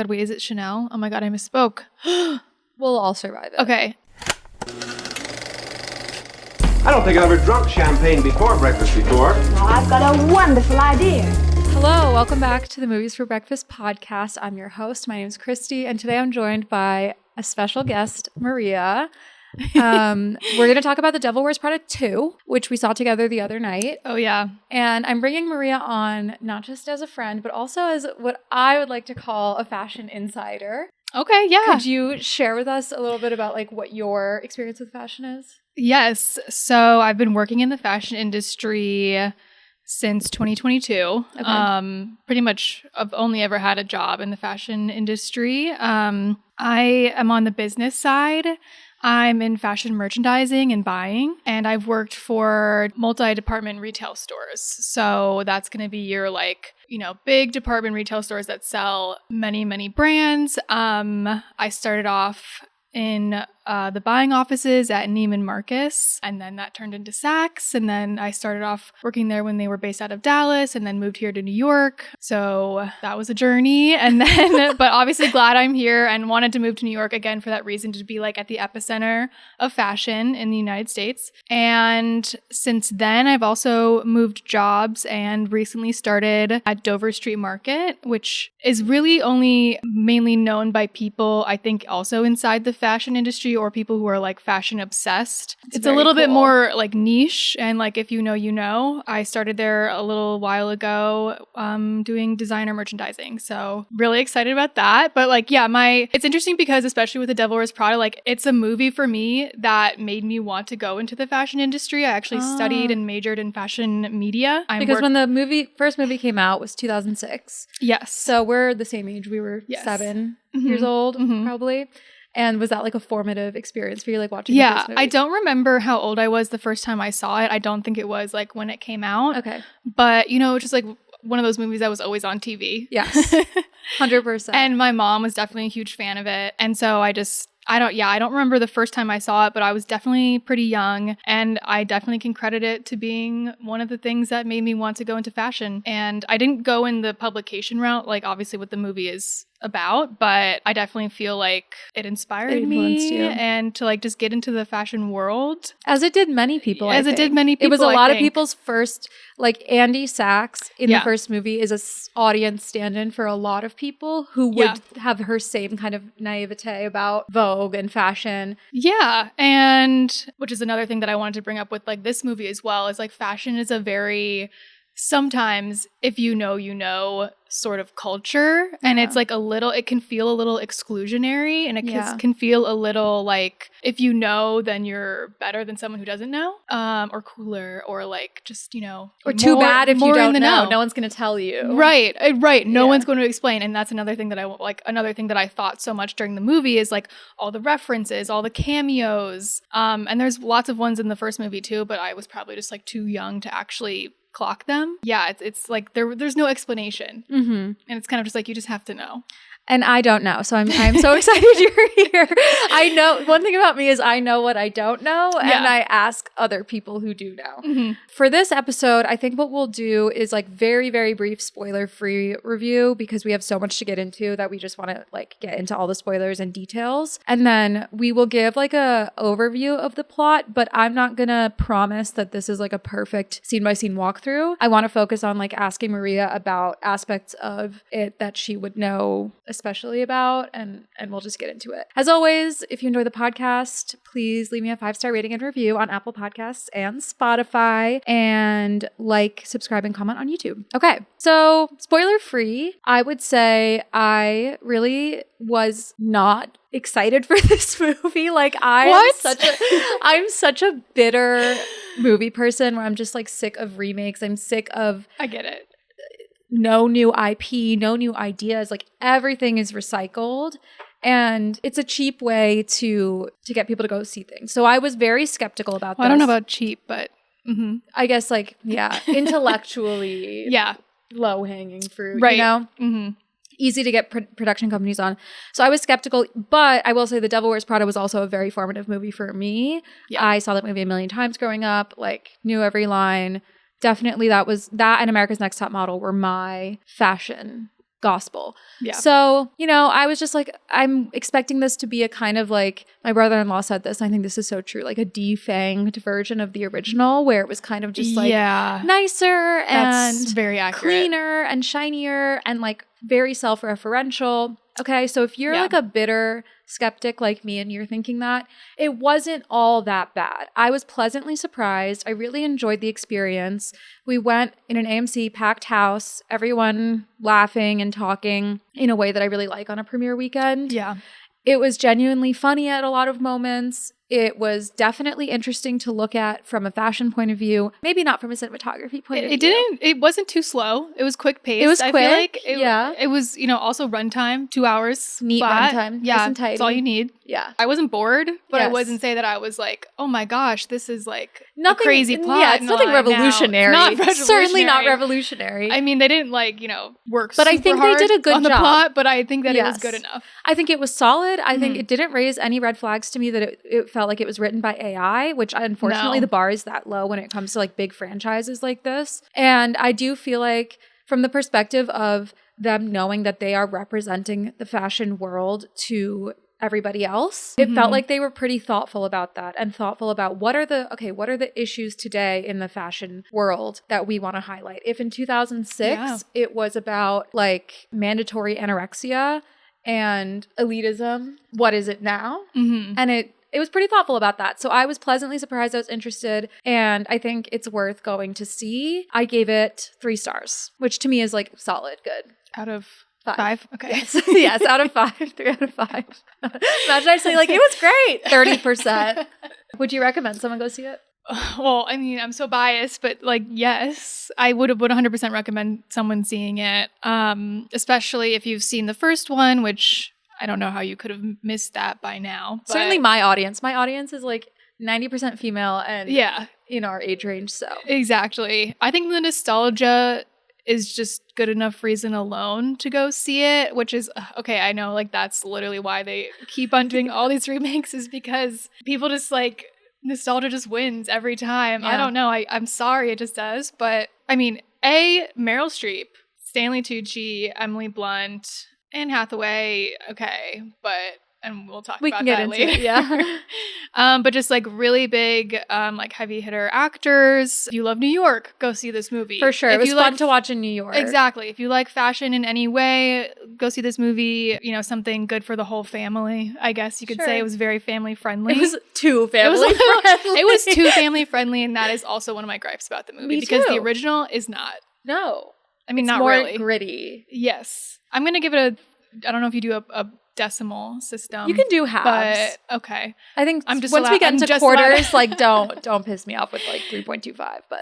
God, wait, is it Chanel? Oh my God, I misspoke. We'll all survive it. Okay. I don't think I've ever drunk champagne before breakfast before. Well, I've got a wonderful idea. Hello, welcome back to the Movies for Breakfast podcast. I'm your host. My name is Christy, and today I'm joined by a special guest, Maria. We're going to talk about The Devil Wears Prada 2, which we saw together the other night. Oh, yeah. And I'm bringing Maria on not just as a friend, but also as what I would like to call a fashion insider. Okay, yeah. Could you share with us a little bit about like what your experience with fashion is? Yes. So I've been working in the fashion industry since 2022. Okay. Pretty much I've only ever had a job in the fashion industry. I am on the business side. I'm in fashion merchandising and buying, and I've worked for multi-department retail stores. So that's going to be your big department retail stores that sell many, many brands. I started off in the buying offices at Neiman Marcus, and then that turned into Saks, and then I started off working there when they were based out of Dallas, and then moved here to New York. So that was a journey, and then but obviously glad I'm here and wanted to move to New York again for that reason, to be like at the epicenter of fashion in the United States. And since then I've also moved jobs and recently started at Dover Street Market, which is really only mainly known by people I think also inside the fashion industry or people who are like fashion obsessed. It's a little bit more like niche, and like if you know, you know. I started there a little while ago doing designer merchandising, so really excited about that. But like it's interesting because especially with The Devil Wears Prada, like it's a movie for me that made me want to go into the fashion industry. I actually studied and majored in fashion media. When the first movie came out was 2006. Yes. So we're the same age. We were 7 years old, probably. And was that like a formative experience for you, like watching the first movie? I don't remember how old I was the first time I saw it. I don't think it was like when it came out. Okay. But, just like one of those movies that was always on TV. Yes. 100%. And my mom was definitely a huge fan of it. And so I don't remember the first time I saw it, but I was definitely pretty young, and I definitely can credit it to being one of the things that made me want to go into fashion. And I didn't go in the publication route, like obviously what the movie is about, but I definitely feel like it inspired me and to like just get into the fashion world. As it did many people. It was a lot of people's first, like Andy Sachs in the first movie is an audience stand-in for a lot of people who would have her same kind of naivete about Vogue and fashion. Yeah. And which is another thing that I wanted to bring up with like this movie as well, is like fashion is a very, sometimes if you know, you know, sort of culture. And it's like it can feel a little exclusionary, and it can feel a little like if you know, then you're better than someone who doesn't know, or cooler, or like just, or too bad if you don't know. No one's going to tell you. Right. No one's going to explain. And that's another thing that I thought so much during the movie is like all the references, all the cameos. And there's lots of ones in the first movie too, but I was probably just like too young to actually clock them. Yeah, it's like there's no explanation. And it's kind of just like you just have to know. And I don't know. So I'm so excited you're here. I know one thing about me is I know what I don't know, and I ask other people who do know. For this episode, I think what we'll do is like very, very brief spoiler-free review, because we have so much to get into that we just want to like get into all the spoilers and details. And then we will give like a overview of the plot, but I'm not going to promise that this is like a perfect scene-by-scene walkthrough. I want to focus on like asking Maria about aspects of it that she would know especially about, and we'll just get into it. As always, if you enjoy the podcast, please leave me a 5-star rating and review on Apple Podcasts and Spotify, and like, subscribe, and comment on YouTube. Okay, so spoiler free, I would say I really was not excited for this movie. Like I'm such a bitter movie person where I'm just like sick of remakes. I'm sick of, I get it, no new IP, no new ideas. Like everything is recycled, and it's a cheap way to get people to go see things. So I was very skeptical about this. I don't know about cheap, but I guess like, intellectually low hanging fruit, right? Easy to get production companies on. So I was skeptical, but I will say The Devil Wears Prada was also a very formative movie for me. Yeah. I saw that movie a million times growing up, like knew every line. Definitely that and America's Next Top Model were my fashion gospel. Yeah. So, you know, I was just like, I'm expecting this to be a kind of like, my brother-in-law said this, and I think this is so true, like a defanged version of the original, where it was kind of just like nicer and very accurate. Cleaner and shinier and like very self-referential. Okay, so if you're like a bitter skeptic like me and you're thinking that, it wasn't all that bad. I was pleasantly surprised. I really enjoyed the experience. We went in an AMC packed house, everyone laughing and talking in a way that I really like on a premiere weekend. Yeah. It was genuinely funny at a lot of moments. It was definitely interesting to look at from a fashion point of view. Maybe not from a cinematography point of view. It wasn't too slow. It was quick paced. It was quick. I feel like it was, you know, also runtime, 2 hours. Neat runtime. Yeah. Nice and tidy. That's all you need. Yeah. I wasn't bored, but I wouldn't say that I was like, oh my gosh, this is like nothing, a crazy plot. Yeah, it's nothing revolutionary. It's not revolutionary. Certainly not revolutionary. I mean, they didn't like, you know, work but super I think hard they did a good on job. The plot, but I think that it was good enough. I think it was solid. I think it didn't raise any red flags to me that it felt like it was written by AI, which unfortunately the bar is that low when it comes to like big franchises like this. And I do feel like from the perspective of them knowing that they are representing the fashion world to everybody else, it felt like they were pretty thoughtful about that and thoughtful about what are the issues today in the fashion world that we want to highlight. If in 2006 it was about like mandatory anorexia and elitism, what is it now? And it was pretty thoughtful about that. So I was pleasantly surprised. I was interested, and I think it's worth going to see. I gave it 3 stars, which to me is like solid, good. Out of 5? Okay. Yes, out of 5. 3 out of 5. Imagine I say like, it was great. 30%. Would you recommend someone go see it? Well, I mean, I'm so biased, but like, yes, I would 100% recommend someone seeing it. Especially if you've seen the first one, which I don't know how you could have missed that by now. But certainly my audience. My audience is like 90% female and in our age range. So exactly. I think the nostalgia is just good enough reason alone to go see it, which is okay. I know like that's literally why they keep on doing all these remakes, is because people just like nostalgia just wins every time. I don't know. I'm sorry, it just does. But I mean, Meryl Streep, Stanley Tucci, Emily Blunt, Anne Hathaway, okay, and we'll talk about that later. But just like really big, like heavy hitter actors. If you love New York, go see this movie. For sure. It was fun to watch in New York. Exactly. If you like fashion in any way, go see this movie. You know, something good for the whole family, I guess you could say. It was very family friendly. It was too family friendly. It was too family friendly, and that is also one of my gripes about the movie. Because the original is not. No. I mean, it's not more really. Gritty. Yes. I'm going to give it I don't know if you do a decimal system. You can do halves. But okay. I think once we get into quarters, like don't piss me off with like 3.25. But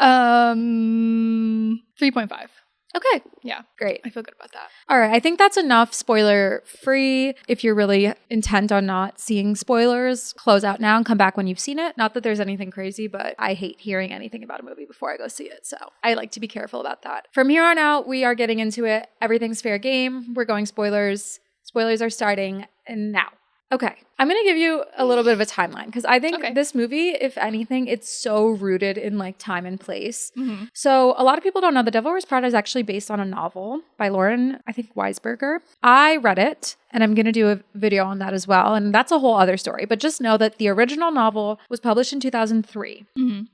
3.5. Okay. Yeah. Great. I feel good about that. All right. I think that's enough spoiler free. If you're really intent on not seeing spoilers, close out now and come back when you've seen it. Not that there's anything crazy, but I hate hearing anything about a movie before I go see it. So I like to be careful about that. From here on out, we are getting into it. Everything's fair game. We're going spoilers. Spoilers are starting now. Okay. I'm going to give you a little bit of a timeline because I think this movie, if anything, it's so rooted in like time and place. So a lot of people don't know The Devil Wears Prada is actually based on a novel by Lauren, I think, Weisberger. I read it and I'm going to do a video on that as well. And that's a whole other story. But just know that the original novel was published in 2003.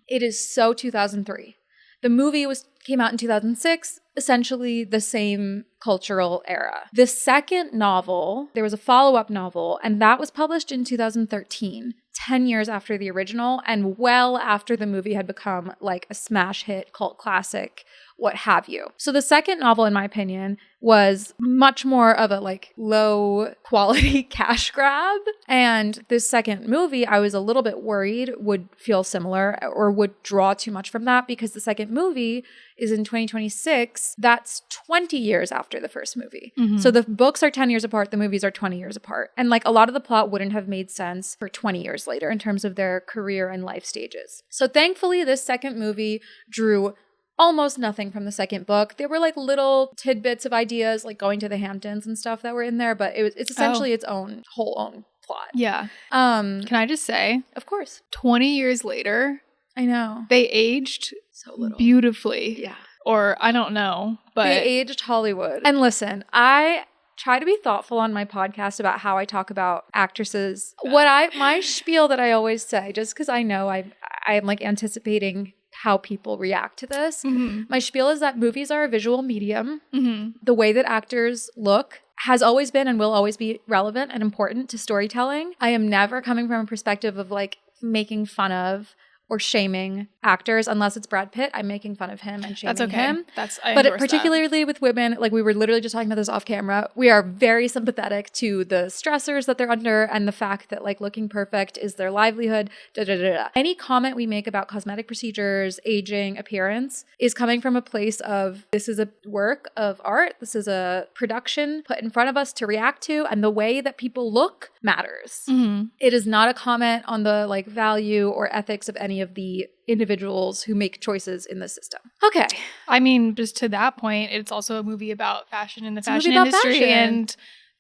It is so 2003. The movie came out in 2006, essentially the same cultural era. The second novel, there was a follow-up novel, and that was published in 2013, 10 years after the original, and well after the movie had become like a smash hit, cult classic, what have you. So the second novel, in my opinion, was much more of a like low quality cash grab. And this second movie, I was a little bit worried would feel similar or would draw too much from that because the second movie is in 2026. That's 20 years after the first movie. So the books are 10 years apart. The movies are 20 years apart. And like a lot of the plot wouldn't have made sense for 20 years later in terms of their career and life stages. So thankfully, this second movie drew almost nothing from the second book. There were like little tidbits of ideas like going to the Hamptons and stuff that were in there, but it's essentially its own plot. Yeah. Can I just say, of course, 20 years later, I know they aged so little beautifully. Yeah. or I don't know, but they aged Hollywood. And listen, I try to be thoughtful on my podcast about how I talk about actresses. My spiel that I always say, just because I know I'm like anticipating how people react to this. My spiel is that movies are a visual medium. The way that actors look has always been and will always be relevant and important to storytelling. I am never coming from a perspective of like making fun of or shaming actors unless it's Brad Pitt. I'm making fun of him and shaming him. But particularly with women, like we were literally just talking about this off camera, we are very sympathetic to the stressors that they're under and the fact that like looking perfect is their livelihood. Any comment we make about cosmetic procedures, aging, appearance is coming from a place of this is a work of art. This is a production put in front of us to react to, and the way that people look matters. It is not a comment on the like value or ethics of any of the individuals who make choices in the system. Okay. I mean, just to that point, it's also a movie about fashion in the fashion industry. And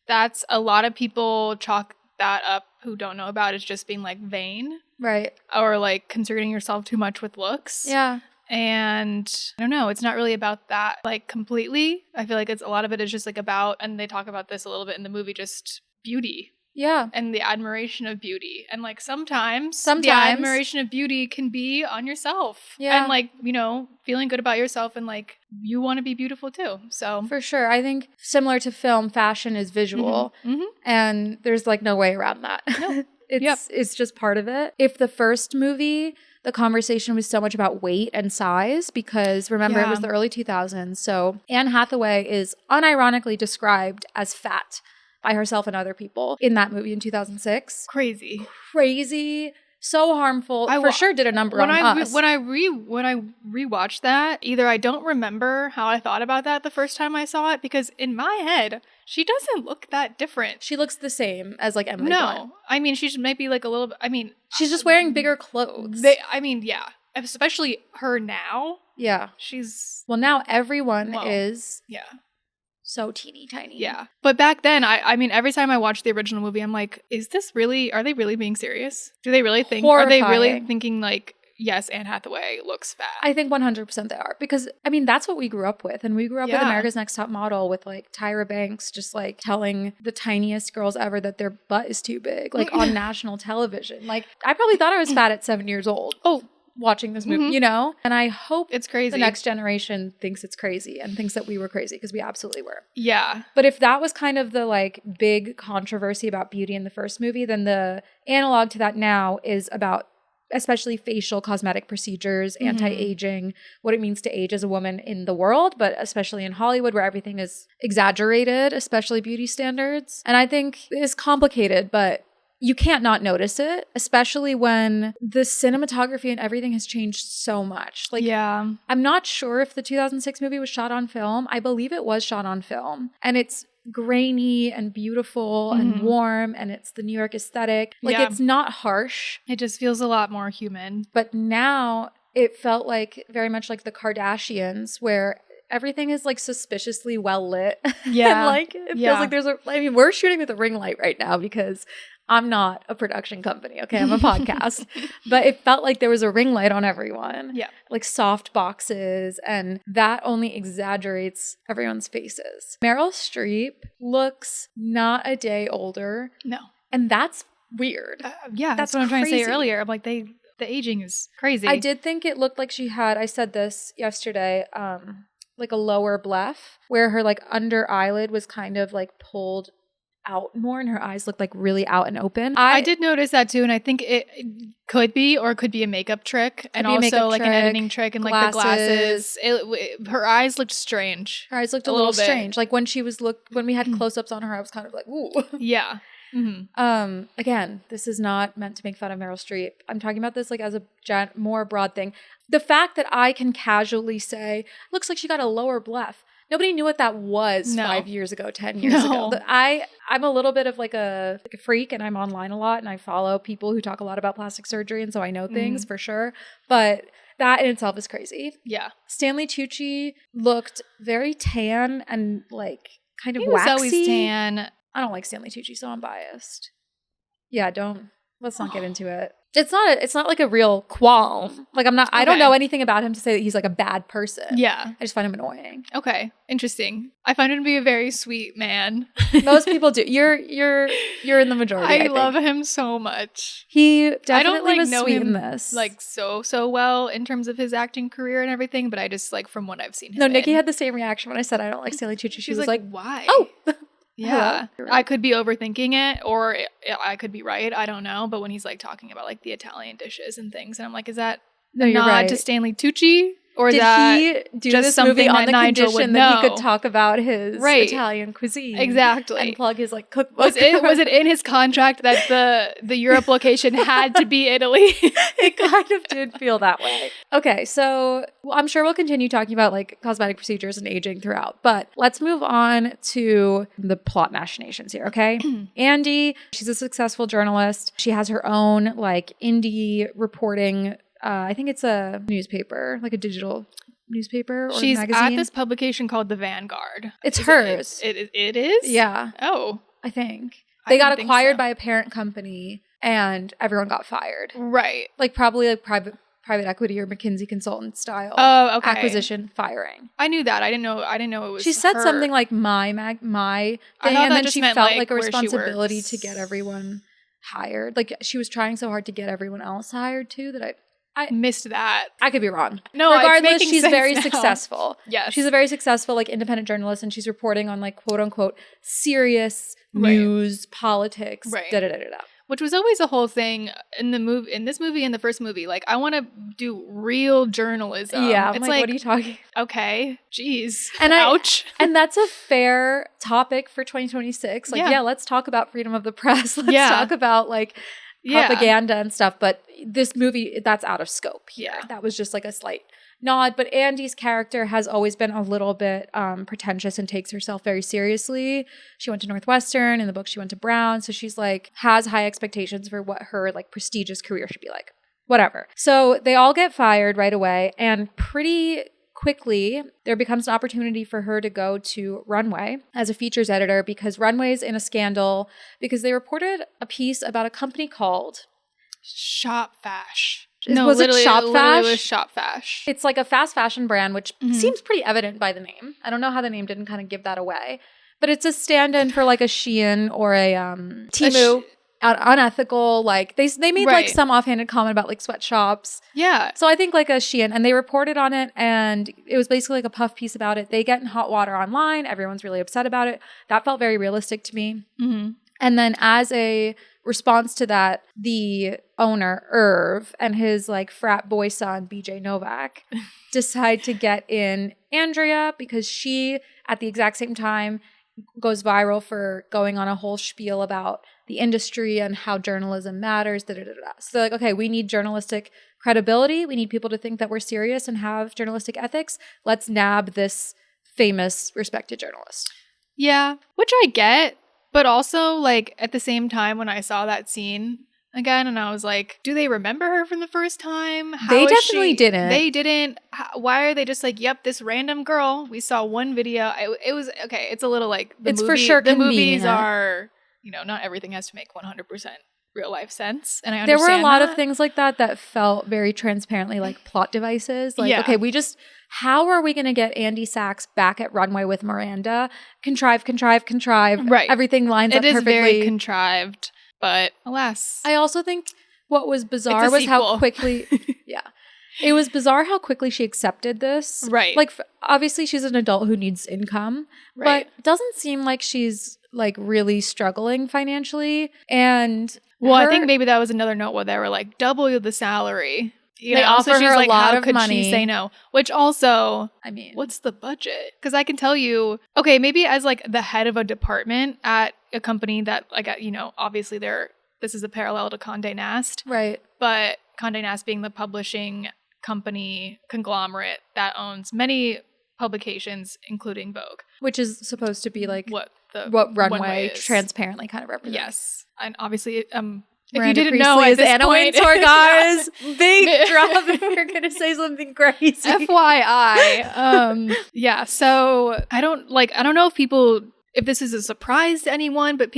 that's a lot of people chalk that up who don't know about as just being like vain. Right. Or like concerning yourself too much with looks. Yeah. And I don't know, it's not really about that like completely. I feel like it's a lot of it is just like about, and they talk about this a little bit in the movie, just beauty. Yeah. And the admiration of beauty. And like sometimes the admiration of beauty can be on yourself. Yeah. And like, you know, feeling good about yourself and like you want to be beautiful too. So for sure. I think similar to film, fashion is visual. And there's like no way around that. No. It's just part of it. If the first movie, the conversation was so much about weight and size because remember it was the early 2000s. So Anne Hathaway is unironically described as fat by herself and other people in that movie in 2006. Crazy. So harmful. For sure did a number on us. When I rewatched that, either I don't remember how I thought about that the first time I saw it, because in my head, she doesn't look that different. She looks the same as like Emily Blunt. I mean, she's maybe like a little bit, I mean. She's just wearing bigger clothes. Yeah. Especially her now. Yeah. Well, now everyone is. Yeah. So teeny tiny. Yeah. But back then, I mean, every time I watched the original movie, I'm like, are they really being serious? Do they really think, Horrifying. Are they really thinking like, yes, Anne Hathaway looks fat? I think 100% they are. Because, I mean, that's what we grew up with. And we grew up with America's Next Top Model with like Tyra Banks just like telling the tiniest girls ever that their butt is too big, like on national television. Like, I probably thought I was fat at 7 years old. Watching this movie, you know? And I hope it's crazy. The next generation thinks it's crazy and thinks that we were crazy, because we absolutely were. Yeah. But if that was kind of the like big controversy about beauty in the first movie, then the analog to that now is about especially facial cosmetic procedures, anti-aging, what it means to age as a woman in the world, but especially in Hollywood where everything is exaggerated, especially beauty standards. And I think it's complicated, but you can't not notice it, especially when the cinematography and everything has changed so much. Like, I'm not sure if the 2006 movie was shot on film. I believe it was shot on film. And it's grainy and beautiful and warm, and it's the New York aesthetic. Like, it's not harsh. It just feels a lot more human. But now it felt like very much like the Kardashians, where everything is like suspiciously well lit. Yeah. And like it feels like we're shooting with a ring light right now because I'm not a production company, okay? I'm a podcast. But it felt like there was a ring light on everyone. Yeah. Like soft boxes, and that only exaggerates everyone's faces. Meryl Streep looks not a day older. No. And that's weird. That's what I'm trying to say earlier. I'm like, the aging is crazy. I did think it looked like she had, I said this yesterday, like a lower bleph, where her like under eyelid was kind of like pulled out more and her eyes looked like really out and open. I did notice that too, and I think it could be a makeup trick, and also like an editing trick, and like the glasses. Her eyes looked strange. Her eyes looked a little strange. Like when we had close-ups on her, I was kind of like, ooh. Yeah. Mm-hmm. Again, this is not meant to make fun of Meryl Streep. I'm talking about this like as a more broad thing. The fact that I can casually say, looks like she got a lower bleph. Nobody knew what that was 5 years ago, 10 years ago. I'm a little bit of like a freak, and I'm online a lot, and I follow people who talk a lot about plastic surgery, and so I know things for sure. But that in itself is crazy. Yeah. Stanley Tucci looked very tan and like kind of waxy. He was waxy. always tan. I don't like Stanley Tucci, so I'm biased. Yeah, don't Let's not get into it. It's not like a real qualm. Like I don't know anything about him to say that he's like a bad person. Yeah. I just find him annoying. Okay. Interesting. I find him to be a very sweet man. Most people do. You're in the majority. I love him so much. He definitely I don't like was know sweet him in this. Like so well in terms of his acting career and everything, but I just like from what I've seen him. No, Nikki had the same reaction when I said I don't like Stanley Tucci. She was like, why? Oh. Yeah, I could be overthinking it, or I could be right. I don't know. But when he's like talking about like the Italian dishes and things, and I'm like, is that a nod to Stanley Tucci, or did he do this movie on the condition that he could talk about his Italian cuisine exactly and plug his like cookbook? Was it in his contract that the Europe location had to be Italy? It kind of did feel that way. Okay, so I'm sure we'll continue talking about like cosmetic procedures and aging throughout, but let's move on to the plot machinations here, okay? Andy, she's a successful journalist. She has her own like indie reporting I think it's a newspaper, like a digital newspaper or She's magazine. at this publication called The Vanguard. It's hers. It is? Yeah. Oh. I think. They got acquired by a parent company and everyone got fired. Right. Like probably like private equity or McKinsey consultant style. Oh, okay. Acquisition, firing. I knew that. I didn't know it was She said her. something like my thing, and then she felt like a responsibility to get everyone hired. Like she was trying so hard to get everyone else hired too that I missed that. I could be wrong. No, regardless, she's very successful. Yes. She's a very successful like independent journalist and she's reporting on like quote unquote serious news, politics, da-da-da-da-da. Which was always a whole thing in this movie and the first movie. Like, I want to do real journalism. Yeah, it's like, what are you talking? Okay, jeez. And ouch. And that's a fair topic for 2026. Like, yeah, let's talk about freedom of the press. Let's talk about like propaganda and stuff. But this movie, that's out of scope here. Yeah. That was just like a slight nod. But Andy's character has always been a little bit pretentious and takes herself very seriously. She went to Northwestern. In the book, she went to Brown. So she's like, has high expectations for what her like prestigious career should be like. Whatever. So they all get fired right away. And pretty quickly, there becomes an opportunity for her to go to Runway as a features editor because Runway's in a scandal because they reported a piece about a company called Shop Fash. Was it Shop Fash? It was Shop Fash. It's like a fast fashion brand, which seems pretty evident by the name. I don't know how the name didn't kind of give that away. But it's a stand-in for like a Shein or a Temu. Unethical, like they made like some offhanded comment about like sweatshops. Yeah. So I think like a Shein, and they reported on it, and it was basically like a puff piece about it. They get in hot water online. Everyone's really upset about it. That felt very realistic to me. Mm-hmm. And then as a response to that, the owner, Irv, and his like frat boy son, BJ Novak, decide to get in Andrea because she, at the exact same time, goes viral for going on a whole spiel about the industry and how journalism matters. So they're like, okay, we need journalistic credibility. We need people to think that we're serious and have journalistic ethics. Let's nab this famous, respected journalist. Yeah, which I get. But also, like, at the same time, when I saw that scene again, and I was like, do they remember her from the first time? They definitely didn't. They didn't. Why are they just like, yep, this random girl? We saw one video. It was, okay, it's a little like, it's for sure the convenient. Movies are, you know, not everything has to make 100% real life sense. And I understand there were a lot of things like that felt very transparently like plot devices. Like, okay, how are we going to get Andy Sachs back at Runway with Miranda? Contrive. Right. Everything lines up perfectly. It is very contrived, but alas. I also think what was bizarre was how quickly, it was bizarre how quickly she accepted this. Right. Like, obviously she's an adult who needs income, but it doesn't seem like she's like really struggling financially. And I think maybe that was another note where they were like, double the salary. You they know, offer so she's her like, a lot how of could money. she say no? Which also, I mean, what's the budget? Because I can tell you, okay, maybe as like the head of a department at a company that, like, you know, obviously this is a parallel to Condé Nast, right? But Condé Nast being the publishing company conglomerate that owns many publications, including Vogue, which is supposed to be like what Runway transparently kind of represents. Yes, and obviously, if Miranda you didn't Priestley know, is Anna Wintour, guys. Big drop if we're gonna say something crazy. FYI. Yeah. So I don't know if this is a surprise to anyone, but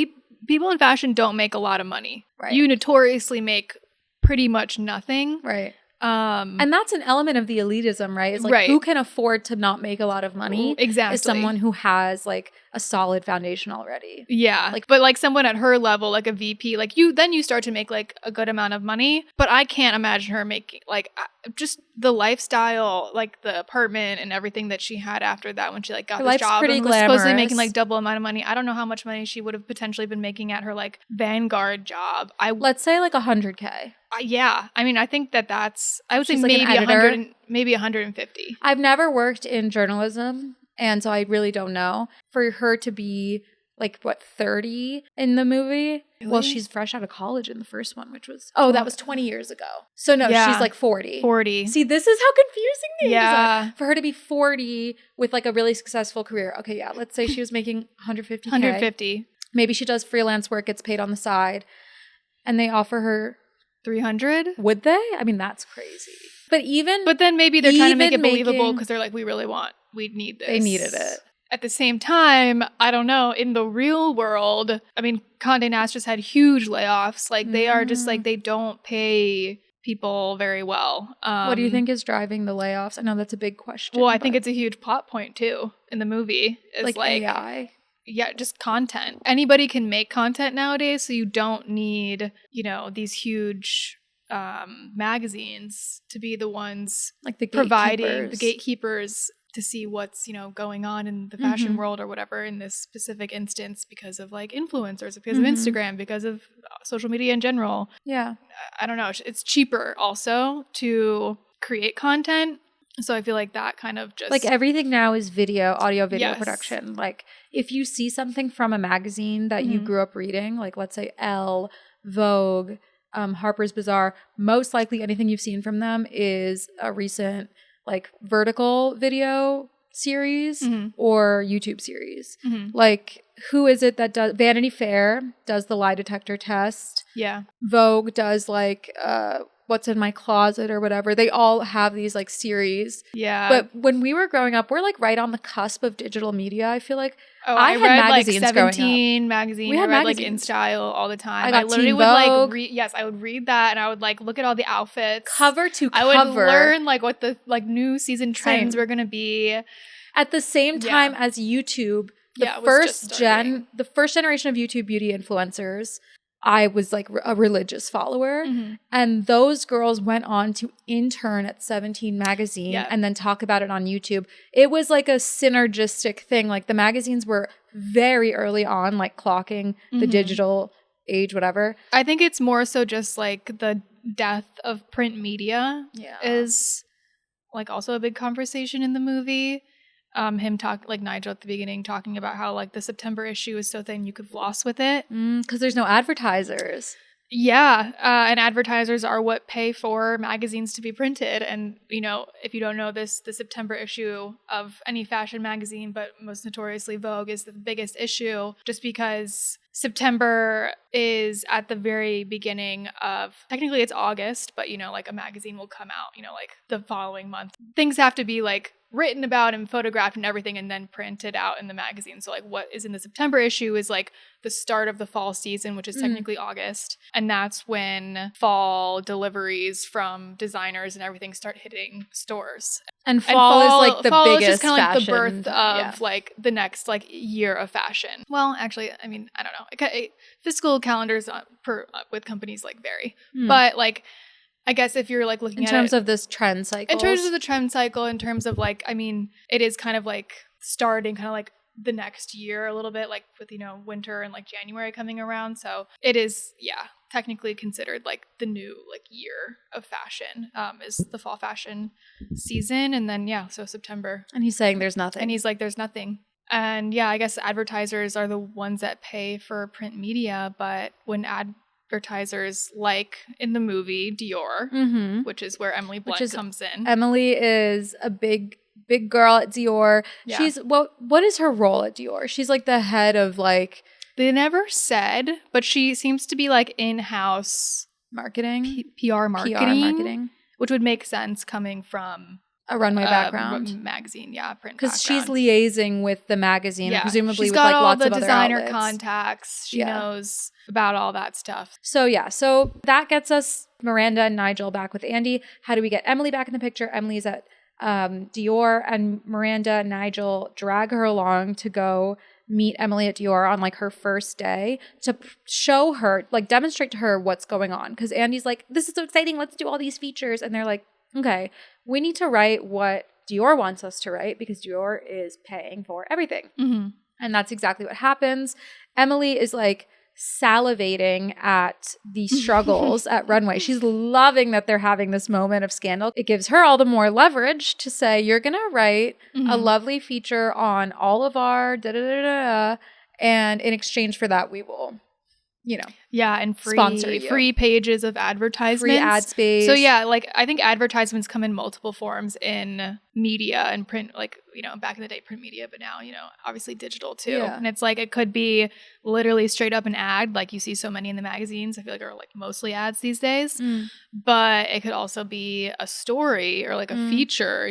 people in fashion don't make a lot of money. Right. You notoriously make pretty much nothing. Right. And that's an element of the elitism, right? It's like who can afford to not make a lot of money? Exactly. Is someone who has like a solid foundation already. Yeah. Like, but like someone at her level, like a VP, like you start to make like a good amount of money. But I can't imagine her making like just the lifestyle, like the apartment and everything that she had after that when she like got this job and was supposedly making like double amount of money. I don't know how much money she would have potentially been making at her like Vanguard job. Let's say like 100K. Yeah. I mean, I think that's, I would say She's like maybe an editor. 100, maybe 150. I've never worked in journalism, and so I really don't know. For her to be like, what, 30 in the movie? Really? Well, she's fresh out of college in the first one, which was, that was 20 years ago. So no, she's like 40. 40. See, this is how confusing things are. For her to be 40 with like a really successful career. Okay, yeah, let's say she was making 150K. 150. Maybe she does freelance work, gets paid on the side, and they offer her 300. Would they? I mean, that's crazy. But then maybe they're trying to make it believable because they're like, we need this. They needed it. At the same time, I don't know, in the real world, I mean, Condé Nast just had huge layoffs. Like they are just like, they don't pay people very well. What do you think is driving the layoffs? I know that's a big question. Well, I think it's a huge plot point too in the movie. It's like AI. Yeah, just content. Anybody can make content nowadays, so you don't need, these huge magazines to be the ones like the providing the gatekeepers to see what's, going on in the fashion world or whatever in this specific instance because of like influencers, because of Instagram, because of social media in general. Yeah. I don't know. It's cheaper also to create content. So I feel like that kind of just... Like everything now is audio video production. Like if you see something from a magazine that you grew up reading, like let's say Elle, Vogue, Harper's Bazaar, most likely anything you've seen from them is a recent like vertical video series or YouTube series. Like who is it that does... Vanity Fair does the lie detector test. Yeah. Vogue does like... What's in My Closet or whatever. They all have these like series. Yeah. But when we were growing up, we're like right on the cusp of digital media. I feel like I had read magazines like 17 growing up. magazine. We had I read magazines. like In Style all the time. I literally would like Vogue. I would read that and I would like look at all the outfits. Cover to cover. I would learn like what the like new season trends were going to be. At the same time as YouTube, the first generation of YouTube beauty influencers, I was like a religious follower. And those girls went on to intern at 17 magazine and then talk about it on YouTube. It was like a synergistic thing. Like the magazines were very early on, like clocking the digital age, whatever. I think it's more so just like the death of print media is like also a big conversation in the movie. Like Nigel at the beginning talking about how like the September issue is so thin you could floss with it. Because there's no advertisers. Yeah. And advertisers are what pay for magazines to be printed. And, if you don't know this, the September issue of any fashion magazine, but most notoriously Vogue, is the biggest issue just because September is at the very beginning of, technically it's August, but, like a magazine will come out, like the following month. Things have to be like written about and photographed and everything and then printed out in the magazine. So like what is in the September issue is like the start of the fall season, which is technically August. And that's when fall deliveries from designers and everything start hitting stores. And fall is like the biggest is just kind of like the fashion, birth of like the next like year of fashion. Well, actually, I mean, I don't know. Fiscal calendars with companies like vary. But like, I guess if you're like looking at it in terms of this trend cycle. In terms of the trend cycle, in terms of like, I mean, it is kind of like starting kind of like the next year a little bit, like with, winter and like January coming around. So it is, technically considered like the new like year of fashion is the fall fashion season. And then, so September. And he's saying there's nothing. And he's like, there's nothing. And I guess advertisers are the ones that pay for print media. But when advertisers like in the movie Dior, which is where Emily Blunt comes in. Emily is a big girl at Dior. Yeah. She's what is her role at Dior? She's like the head of like... They never said, but she seems to be like in-house marketing, PR marketing, which would make sense coming from a runway background magazine, print because she's liaising with the magazine, presumably she's with got like all lots the of other designer outlets. contacts. She knows about all that stuff. So that gets us Miranda and Nigel back with Andy. How do we get Emily back in the picture? Emily's at Dior, and Miranda and Nigel drag her along to go meet Emily at Dior on like her first day to show her, like demonstrate to her what's going on. Because Andy's like, this is so exciting, let's do all these features. And they're like, okay, we need to write what Dior wants us to write because Dior is paying for everything. Mm-hmm. And that's exactly what happens. Emily is like salivating at the struggles at Runway. She's loving that they're having this moment of scandal. It gives her all the more leverage to say, you're going to write a lovely feature on all of our da-da-da-da-da, and in exchange for that, we will, and free pages of advertisements, free ad space. So like I think advertisements come in multiple forms in media and print, like back in the day print media, but now obviously digital too. And it's like it could be literally straight up an ad, like you see so many in the magazines. I feel like are like mostly ads these days, but it could also be a story or like a feature,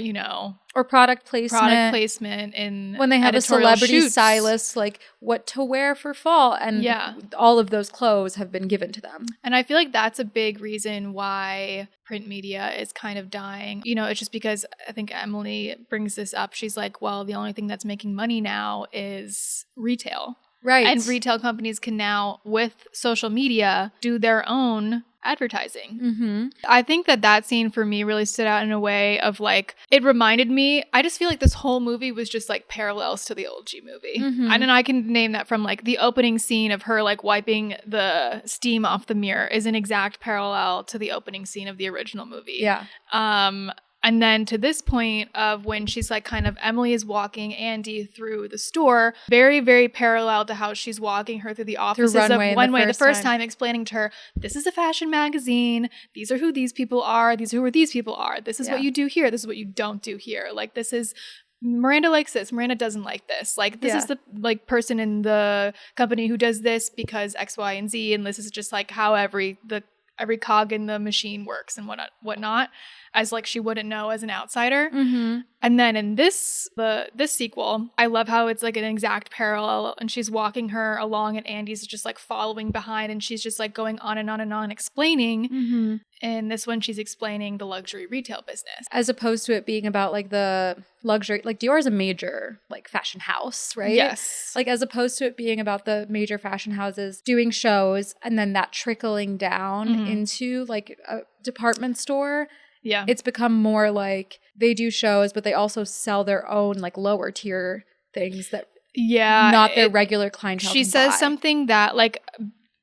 or product placement in when they have a celebrity shoots. Stylist, like what to wear for fall, and all of those clothes have been given to them. And I feel like that's a big reason why print media is kind of dying. It's just because I think Emily brings this up. She's like, well, the only thing that's making money now is retail. Right. And retail companies can now, with social media, do their own advertising. Mm-hmm. I think that scene for me really stood out in a way of like, it reminded me, I just feel like this whole movie was just like parallels to the old G movie. Mm-hmm. And then I can name that from like the opening scene of her like wiping the steam off the mirror is an exact parallel to the opening scene of the original movie. Yeah. And then to this point of when she's like kind of Emily is walking Andy through the store, very, very parallel to how she's walking her through the offices of Runway the first time, explaining to her, this is a fashion magazine. These are who these people are. These are who these people are. This is what you do here. This is what you don't do here. Like this is Miranda likes this. Miranda doesn't like this. Like this is the like person in the company who does this because X, Y, and Z. And this is just like how every cog in the machine works and whatnot, as like she wouldn't know as an outsider. Mm-hmm. And then in this sequel, I love how it's like an exact parallel, and she's walking her along and Andy's just like following behind, and she's just like going on and on and on explaining. Mm-hmm. In this one, she's explaining the luxury retail business. As opposed to it being about like the luxury, like Dior is a major like fashion house, right? Yes. Like as opposed to it being about the major fashion houses doing shows and then that trickling down into like a department store. Yeah. It's become more like they do shows, but they also sell their own like lower tier things that not their regular clientele She can says buy. something that like,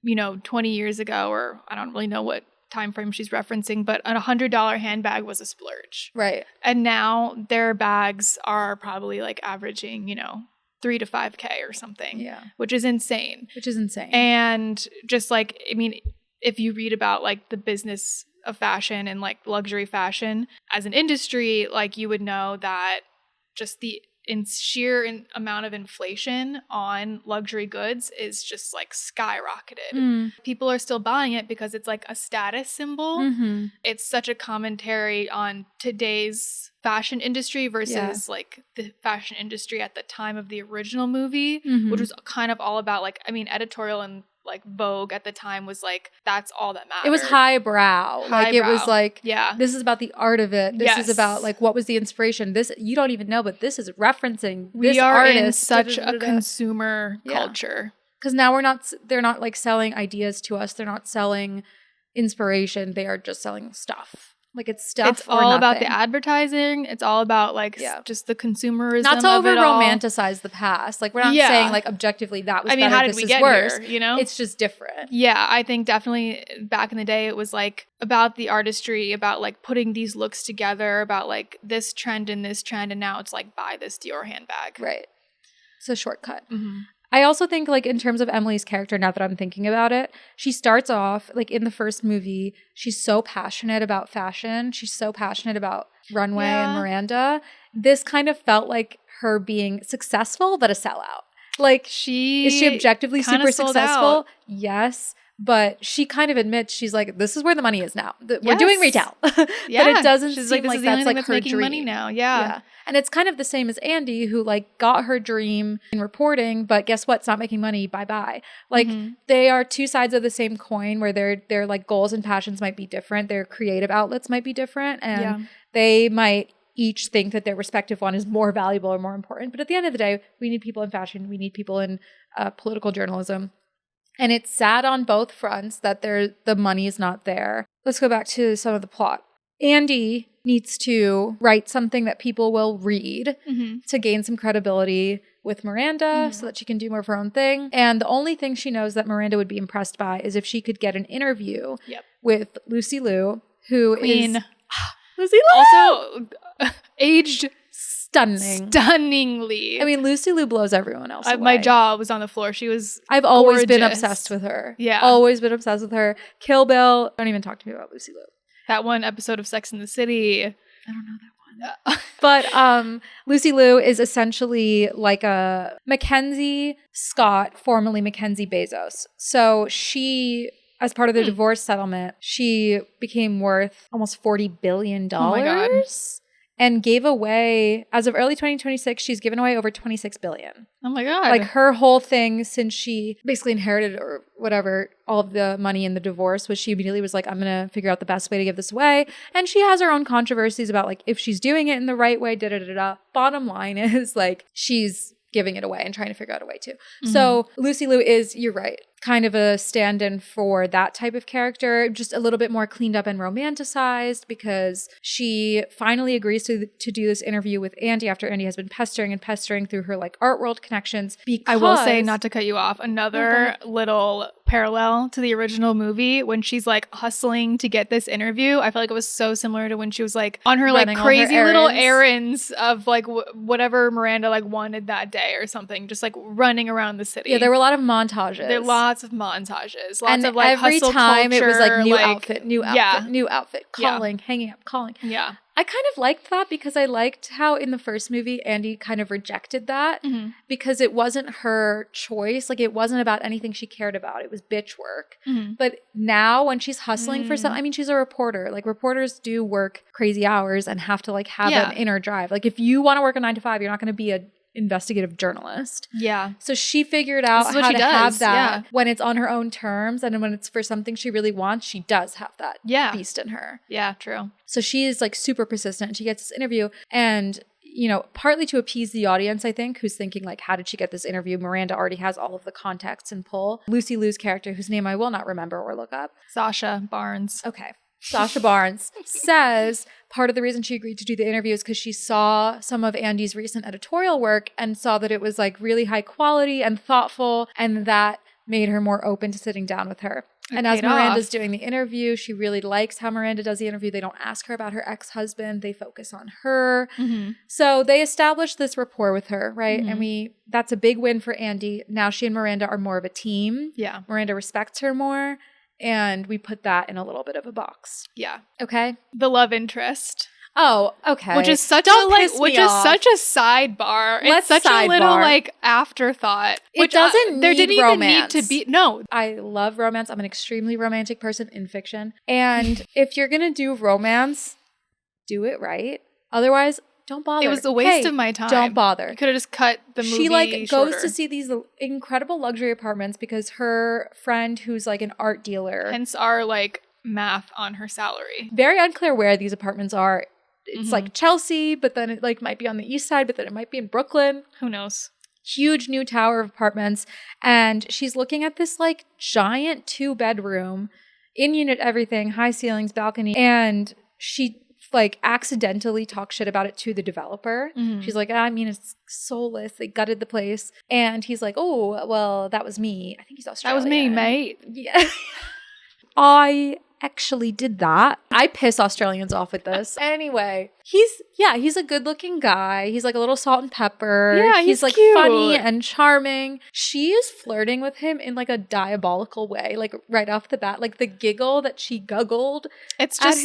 20 years ago, or I don't really know what time frame she's referencing, but a $100 handbag was a splurge. Right. And now their bags are probably like averaging, $3,000 to $5,000 or something. Yeah. Which is insane. And just like, I mean, if you read about like the business of fashion and like luxury fashion as an industry, like you would know that just the sheer amount of inflation on luxury goods is just like skyrocketed. People are still buying it because it's like a status symbol. Mm-hmm. It's such a commentary on today's fashion industry versus like the fashion industry at the time of the original movie, which was kind of all about like, I mean, editorial and like Vogue at the time was like, that's all that mattered. It was highbrow. Like it was like, this is about the art of it. This is about like, what was the inspiration? This, you don't even know, but this is referencing this artist. We are in such a consumer culture. Because now they're not like selling ideas to us. They're not selling inspiration. They are just selling stuff. Like it's stuff. It's all about the advertising. It's all about like just the consumerism. Not to over romanticize the past. Like we're not saying like objectively that was better. How did we get worse. Here? It's just different. Yeah, I think definitely back in the day it was like about the artistry, about like putting these looks together, about like this trend and this trend, and now it's like buy this Dior handbag. Right. It's a shortcut. Mm-hmm. I also think like in terms of Emily's character, now that I'm thinking about it, she starts off like in the first movie, she's so passionate about fashion. She's so passionate about Runway and Miranda. This kind of felt like her being successful, but a sellout. Like is she objectively super successful? Yes. But she kind of admits, she's like, this is where the money is now. We're doing retail. Yeah. But it doesn't She's seem like, this like is the that's only thing like that's her making dream. money now. Yeah. And it's kind of the same as Andy, who like got her dream in reporting, but guess what? It's not making money. Bye-bye. Like they are two sides of the same coin where their like goals and passions might be different. Their creative outlets might be different. And they might each think that their respective one is more valuable or more important. But at the end of the day, we need people in fashion. We need people in political journalism. And it's sad on both fronts that the money is not there. Let's go back to some of the plot. Andy needs to write something that people will read to gain some credibility with Miranda so that she can do more of her own thing. And the only thing she knows that Miranda would be impressed by is if she could get an interview with Lucy Liu, who Queen. is... Lucy Liu! Also aged stunningly. I mean, Lucy Liu blows everyone else away. My jaw was on the floor. She was I've always been gorgeous. obsessed with her. Yeah. Always been obsessed with her. Kill Bill. Don't even talk to me about Lucy Liu. That one episode of Sex and the City. I don't know that one. But Lucy Liu is essentially like a Mackenzie Scott, formerly Mackenzie Bezos. So she, as part of the divorce settlement, she became worth almost $40 billion. Oh my God. And gave away, as of early 2026, she's given away over $26 billion. Oh my God. Like her whole thing since she basically inherited or whatever, all of the money in the divorce was she immediately was like, I'm going to figure out the best way to give this away. And she has her own controversies about like, if she's doing it in the right way, da-da-da-da. Bottom line is like, she's giving it away and trying to figure out a way to. So Lucy Liu is, you're right, kind of a stand-in for that type of character, just a little bit more cleaned up and romanticized because she finally agrees to do this interview with Andy after Andy has been pestering through her like art world connections. Because I will say, not to cut you off, another little parallel to the original movie when she's like hustling to get this interview. I feel like it was so similar to when she was like on her running like crazy little errands of like whatever Miranda like wanted that day or something, just like running around the city. Yeah, there were a lot of montages. There are lots of montages, lots and of like every hustle time culture, it was like new yeah. outfit, calling, hanging up, calling. Yeah. I kind of liked that because I liked how in the first movie Andy kind of rejected that because it wasn't her choice. Like it wasn't about anything she cared about. It was bitch work. But now when she's hustling for something, I mean, she's a reporter. Like reporters do work crazy hours and have to like have an inner drive. Like if you want to work a 9 to 5, you're not going to be a investigative journalist. Yeah. So she figured out how to have that when it's on her own terms and when it's for something she really wants, she does have that beast in her. Yeah, true. So she is like super persistent. She gets this interview and, you know, partly to appease the audience, I think, who's thinking like, how did she get this interview? Miranda already has all of the context and pull. Lucy Liu's character, whose name I will not remember or look up. Sasha Barnes. Okay. Sasha Barnes says part of the reason she agreed to do the interview is because she saw some of Andy's recent editorial work and saw that it was like really high quality and thoughtful, and that made her more open to sitting down with her. And as Miranda's doing the interview, she really likes how Miranda does the interview. They don't ask her about her ex-husband. They focus on her. So they establish this rapport with her, right? And that's a big win for Andy. Now she and Miranda are more of a team. Yeah. Miranda respects her more. And we put that in a little bit of a box. Yeah. Okay. The love interest. Oh, okay. Which is such such a sidebar. It's such a little like afterthought. It doesn't need there didn't romance. even need to be. No. I love romance. I'm an extremely romantic person in fiction. And if you're going to do romance, do it right. Otherwise, don't bother. It was a waste of my time. Don't bother. You could have just cut the movie She like shorter. goes to see these incredible luxury apartments because her friend who's like an art dealer. Hence our like math on her salary. Very unclear where these apartments are. It's like Chelsea, but then it like might be on the east side, but then it might be in Brooklyn. Who knows? Huge new tower of apartments. And she's looking at this like giant 2-bedroom, in-unit everything, high ceilings, balcony. And she like accidentally talks shit about it to the developer. She's like, I mean, it's soulless. They gutted the place. And he's like, oh, well, that was me. I think he's Australian. That was me, mate. Yeah. I actually did that. I piss Australians off with this. Anyway, he's a good looking guy. He's like a little salt and pepper. Yeah, he's like cute. funny and charming. She is flirting with him in like a diabolical way, like right off the bat. Like the giggle that she guggled. It's just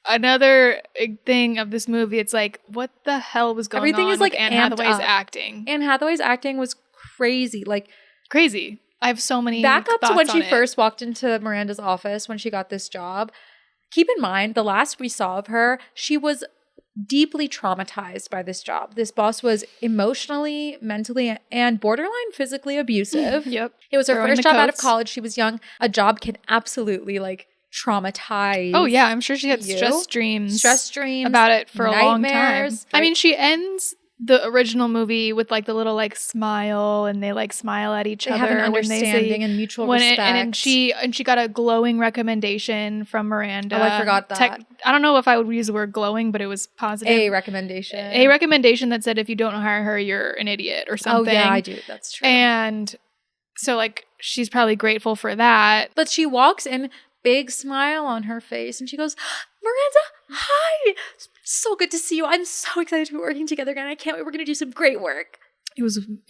another thing of this movie. It's like, what the hell was going on? Everything is like Anne Hathaway's acting. Anne Hathaway's acting was crazy. Like crazy. I have so many Back up to thoughts when she on it. first walked into Miranda's office when she got this job. Keep in mind, the last we saw of her, she was deeply traumatized by this job. This boss was emotionally, mentally, and borderline physically abusive. Yep. It was her Throwing first the job out of coats. college. She was young. A job can absolutely like traumatize. Oh yeah, I'm sure she had you. stress dreams about it for a long time. nightmares. I mean, she ends the original movie with like the little like smile, and they like smile at each They other have an when they understanding say, and mutual respect. and she got a glowing recommendation from Miranda. Oh, I forgot that. I don't know if I would use the word glowing, but it was positive. A recommendation. A recommendation that said if you don't hire her, you're an idiot or something. Oh yeah, I do. That's true. And so like she's probably grateful for that. But she walks in, big smile on her face, and she goes, Miranda, hi. So good to see you. I'm so excited to be working together again. I can't wait. We're going to do some great work. It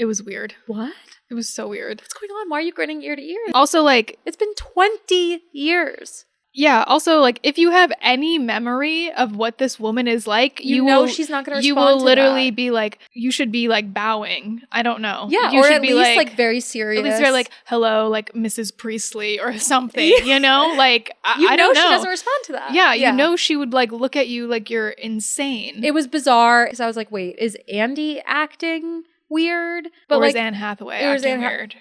was weird. What? It was so weird. What's going on? Why are you grinning ear to ear? Also, like, It's been 20 years. yeah. Also, like, if you have any memory of what this woman is like, You know she's not gonna You respond will to literally that. be like, you should be like bowing. I don't know. Yeah, you or should at be least like very serious. At least they're like, hello, like Mrs. Priestley or something. You know, like you I know don't know. she doesn't respond to that. Yeah, you know she would like look at you like you're insane. It was bizarre because I was like, wait, is Andy acting weird? But or like, is Anne Hathaway or is acting Anne weird?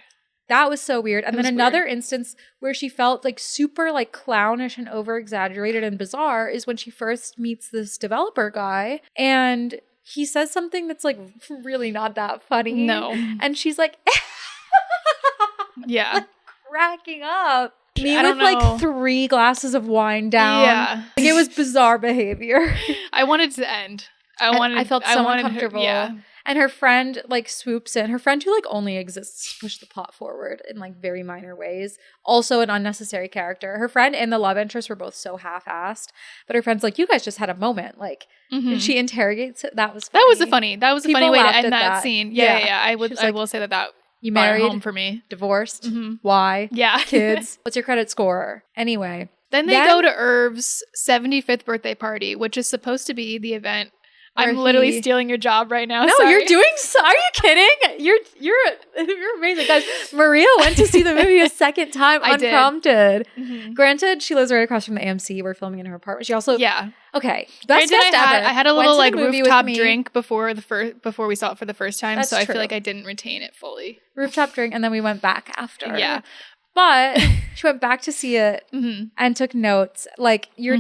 that was so weird. And It then was another weird. instance where she felt like super like clownish and over exaggerated and bizarre is when she first meets this developer guy and he says something that's like really not that funny. No. And she's like, Yeah. like cracking up. Me I with don't know. like 3 glasses of wine down. Yeah. Like, it was bizarre behavior. I wanted to end. I felt so wanted her- uncomfortable. yeah. And her friend like swoops in. Her friend who like only exists to push the plot forward in like very minor ways. Also an unnecessary character. Her friend and the love interest were both so half-assed. But her friend's like, you guys just had a moment. Like, and she interrogates it. That was funny. That was a funny People way to laughed end at that that. scene. Yeah. Yeah. I She would. was I like, will say that You brought it married? home for me. Divorced? Why? Yeah. Kids? What's your credit score? Anyway. Then they go to Irv's 75th birthday party, which is supposed to be the event. Where I'm literally he- stealing your job right now. No, Sorry. you're doing so. Are you kidding? You're amazing, guys. Maria went to see the movie a second time I did. unprompted. Mhm. Granted, she lives right across from the AMC. We're filming in her apartment. She also okay. Best Granted, guest ever. I had a Went little to the like movie with rooftop me. drink before we saw it for the first time, That's so I true. feel like I didn't retain it fully. Rooftop drink, and then we went back after. Yeah. But she went back to see it Mhm. and took notes. Like you're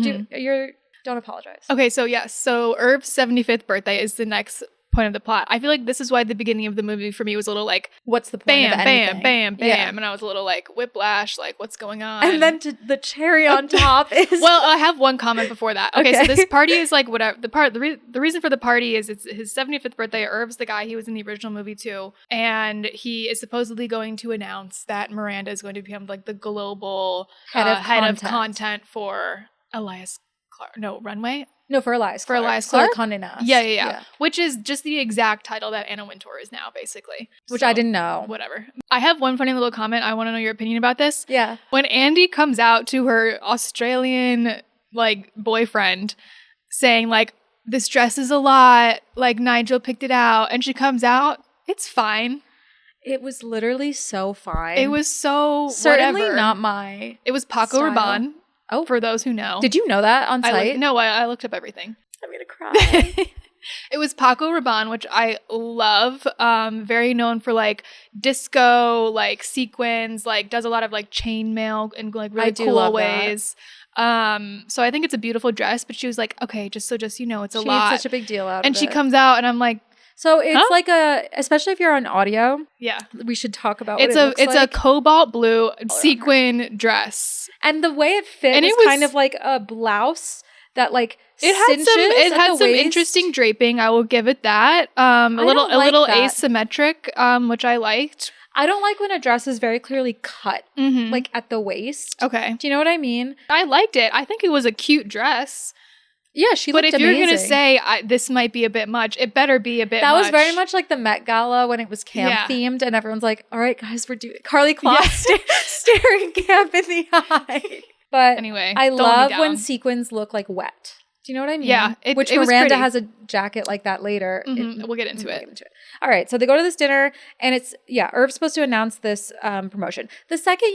don't apologize. Okay, so yes, so Irv's 75th birthday is the next point of the plot. I feel like this is why the beginning of the movie for me was a little like What's the point bam, of bam, anything? bam, bam, Yeah. and I was a little like whiplash, like what's going on? And then the cherry on top is well, I have one comment before that. Okay, so Okay. this party is like whatever. The reason for the party is it's his 75th birthday. Irv's the guy he was in the original movie too, and he is supposedly going to announce that Miranda is going to become like the global Head of content for Elias Clark. No, Runway. No, for Elias For Clark. Elias So like Clark? Condé Nast. Yeah. Which is just the exact title that Anna Wintour is now, basically. Which So, I didn't know. Whatever. I have one funny little comment. I want to know your opinion about this. Yeah. When Andy comes out to her Australian like boyfriend saying like this dress is a lot, like Nigel picked it out, and she comes out, it's fine. It was literally so fine. It was so certainly whatever. not my. It was Paco style. Rabanne. Oh. For those who know. Did you know that on site? I looked up everything. I'm gonna cry. It was Paco Rabanne, which I love. Very known for like disco, like sequins, like does a lot of like chainmail in like really I do cool love ways. So I think it's a beautiful dress, but she was like, okay, just so you know, it's a She lot. made such a big deal out and of she it. comes out, and I'm like, So it's Huh? like especially if you're on audio, yeah, we should talk about it's what it looks a like. cobalt blue sequin dress. And the way it fit And was, it was- kind of like a blouse that like It had cinches at the waist. interesting draping. I will give it that. A don't little like that. asymmetric, which I liked. I don't like when a dress is very clearly cut, Mhm. like at the waist. Okay, Do you know what I mean? I liked it. I think it was a cute dress. Yeah, she But looked if you're amazing. gonna say this might be a bit much, it better be a bit. That much. was very much like the Met Gala when it was camp Yeah. themed, and everyone's like, "All right, guys, we're doing Carly Kloss staring camp in the eye." But Anyway, I don't let me love down. when sequins look like wet. Do you know what I mean? Yeah. Which it was Miranda pretty. has a jacket like that later. We'll get into it. All right. So they go to this dinner and it's, Irv's supposed to announce this promotion. The second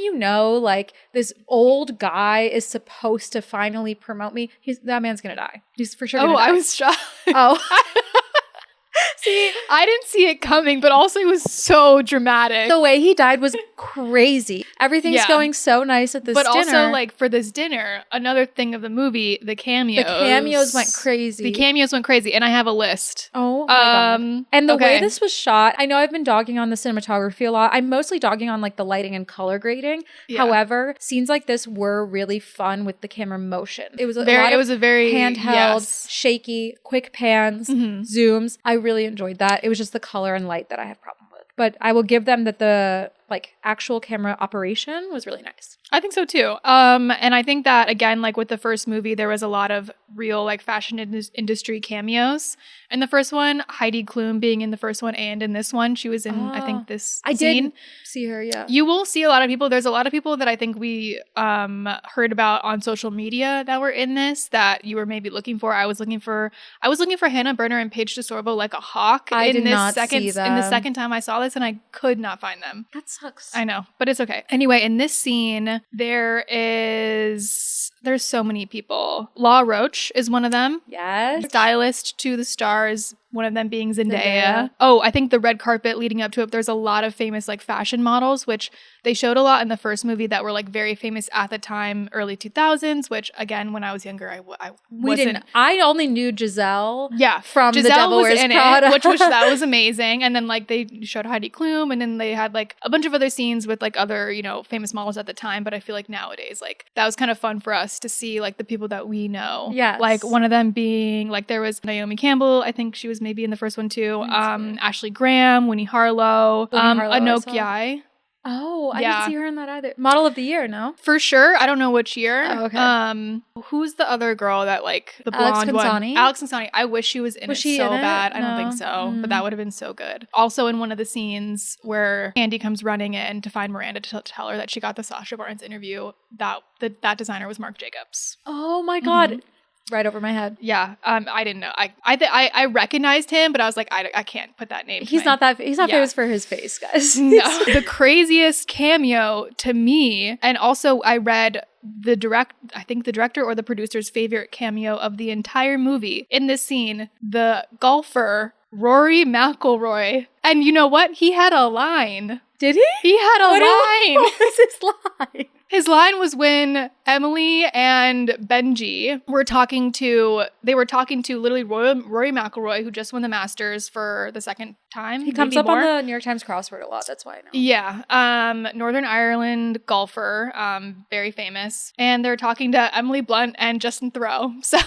like this old guy is supposed to finally promote me, that man's going to die. He's for sure going to die. I was shocked. Oh. See, I didn't see it coming, but also it was so dramatic. The way he died was crazy. Everything's going so nice at this dinner. But also, like, for this dinner, another thing of the movie, the cameos. The cameos went crazy. And I have a list. Oh, my God. And the way this was shot, I know I've been dogging on the cinematography a lot. I'm mostly dogging on, like, the lighting and color grading. Yeah. However, scenes like this were really fun with the camera motion. It was a very handheld, shaky, quick pans, zooms. I really enjoyed that. It was just the color and light that I have problem with. But I will give them that the actual camera operation was really nice. I think so too. And I think that again, like with the first movie, there was a lot of real like fashion industry cameos. In the first one, Heidi Klum being in the first one and in this one, she was in I think this scene. Did see her, yeah. You will see a lot of people. There's a lot of people that I think we heard about on social media that were in this that you were maybe looking for. I was looking for Hannah Berner and Paige DeSorbo like a hawk. I did not see them. In the second time I saw this, and I could not find them. That sucks. I know, but it's okay. Anyway, in this scene, there's so many people. Law Roach is one of them. Yes. Stylist to the stars, one of them being Zendaya. Oh, I think the red carpet leading up to it, there's a lot of famous like fashion models, which they showed a lot in the first movie that were like very famous at the time, early 2000s, which again, when I was younger, I wasn't. I only knew Giselle. Yeah. From Giselle The Devil Wears Prada. Which that was amazing. And then like they showed Heidi Klum, and then they had like a bunch of other scenes with like other, famous models at the time. But I feel like nowadays, like that was kind of fun for us to see like the people that we know. Yes. Like one of them being like there was Naomi Campbell. I think she was maybe in the first one too. Ashley Graham, Winnie Harlow, Anouk Yai. Oh, I didn't see her in that either. Model of the year, no? For sure. I don't know which year. Oh, okay. Who's the other girl that like the blonde one? Alex Consani. I wish she was in it so bad. I don't think so, but that would have been so good. Also in one of the scenes where Andy comes running in to find Miranda to tell her that she got the Sacha Barnes interview, that designer was Marc Jacobs. Oh my God. Right over my head. Yeah. I didn't know. I recognized him, but I was like, I can't put that name. He's not famous for his face, guys. No. The craziest cameo to me, and also I read I think the director or the producer's favorite cameo of the entire movie in this scene, the golfer Rory McIlroy. And you know what? He had a line. Did he? He had a line. What was his line? His line was when Emily and Benji were talking to literally Rory McIlroy, who just won the Masters for the second time. He comes up on the New York Times crossword a lot. That's why I know. Yeah. Northern Ireland golfer, very famous. And they're talking to Emily Blunt and Justin Theroux. So...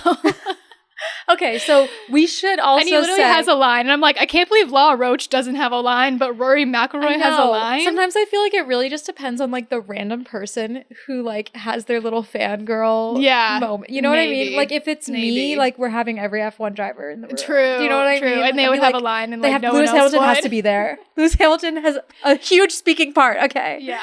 Okay, so we should also and he literally has a line, and I'm like, I can't believe Law Roach doesn't have a line, but Rory McIlroy has a line. Sometimes I feel like it really just depends on like the random person who like has their little fangirl moment. You know what I mean? Like if it's me, like we're having every F1 driver in the room. True. Do you know what I mean? And they would have a line, and like no one Lewis else Hamilton would. has to be there. Lewis Hamilton has a huge speaking part. Okay. Yeah.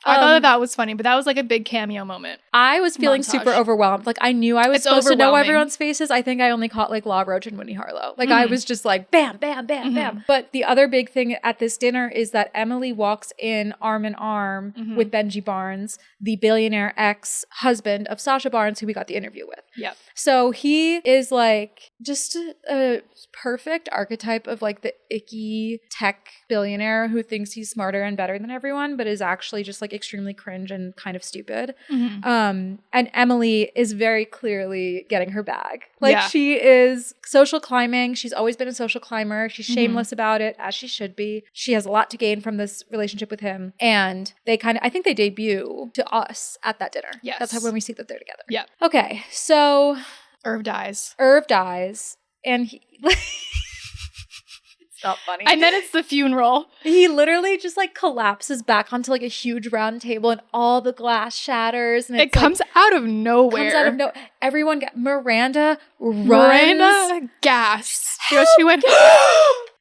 I thought that was funny, but that was like a big cameo moment. I was feeling super overwhelmed. Like I knew I was supposed to know everyone's faces. I think I only caught like Law Roach and Winnie Harlow. Like I was just like bam, bam, bam, bam. But the other big thing at this dinner is that Emily walks in arm with Benji Barnes, the billionaire ex-husband of Sacha Barnes, who we got the interview with. Yep. So he is like just a perfect archetype of like the icky tech billionaire who thinks he's smarter and better than everyone, but is actually just like extremely cringe and kind of stupid. And Emily is very clearly getting her bag. Like she is social climbing. She's always been a social climber. She's shameless about it, as she should be. She has a lot to gain from this relationship with him. And I think they debut to us at that dinner. Yes. That's when we see that they're together. Yeah. Okay. So Irv dies. And he... It's not funny. And then it's the funeral. He literally just like collapses back onto like a huge round table and all the glass shatters. And it comes out of nowhere. Everyone, Miranda runs. Gasps. She went...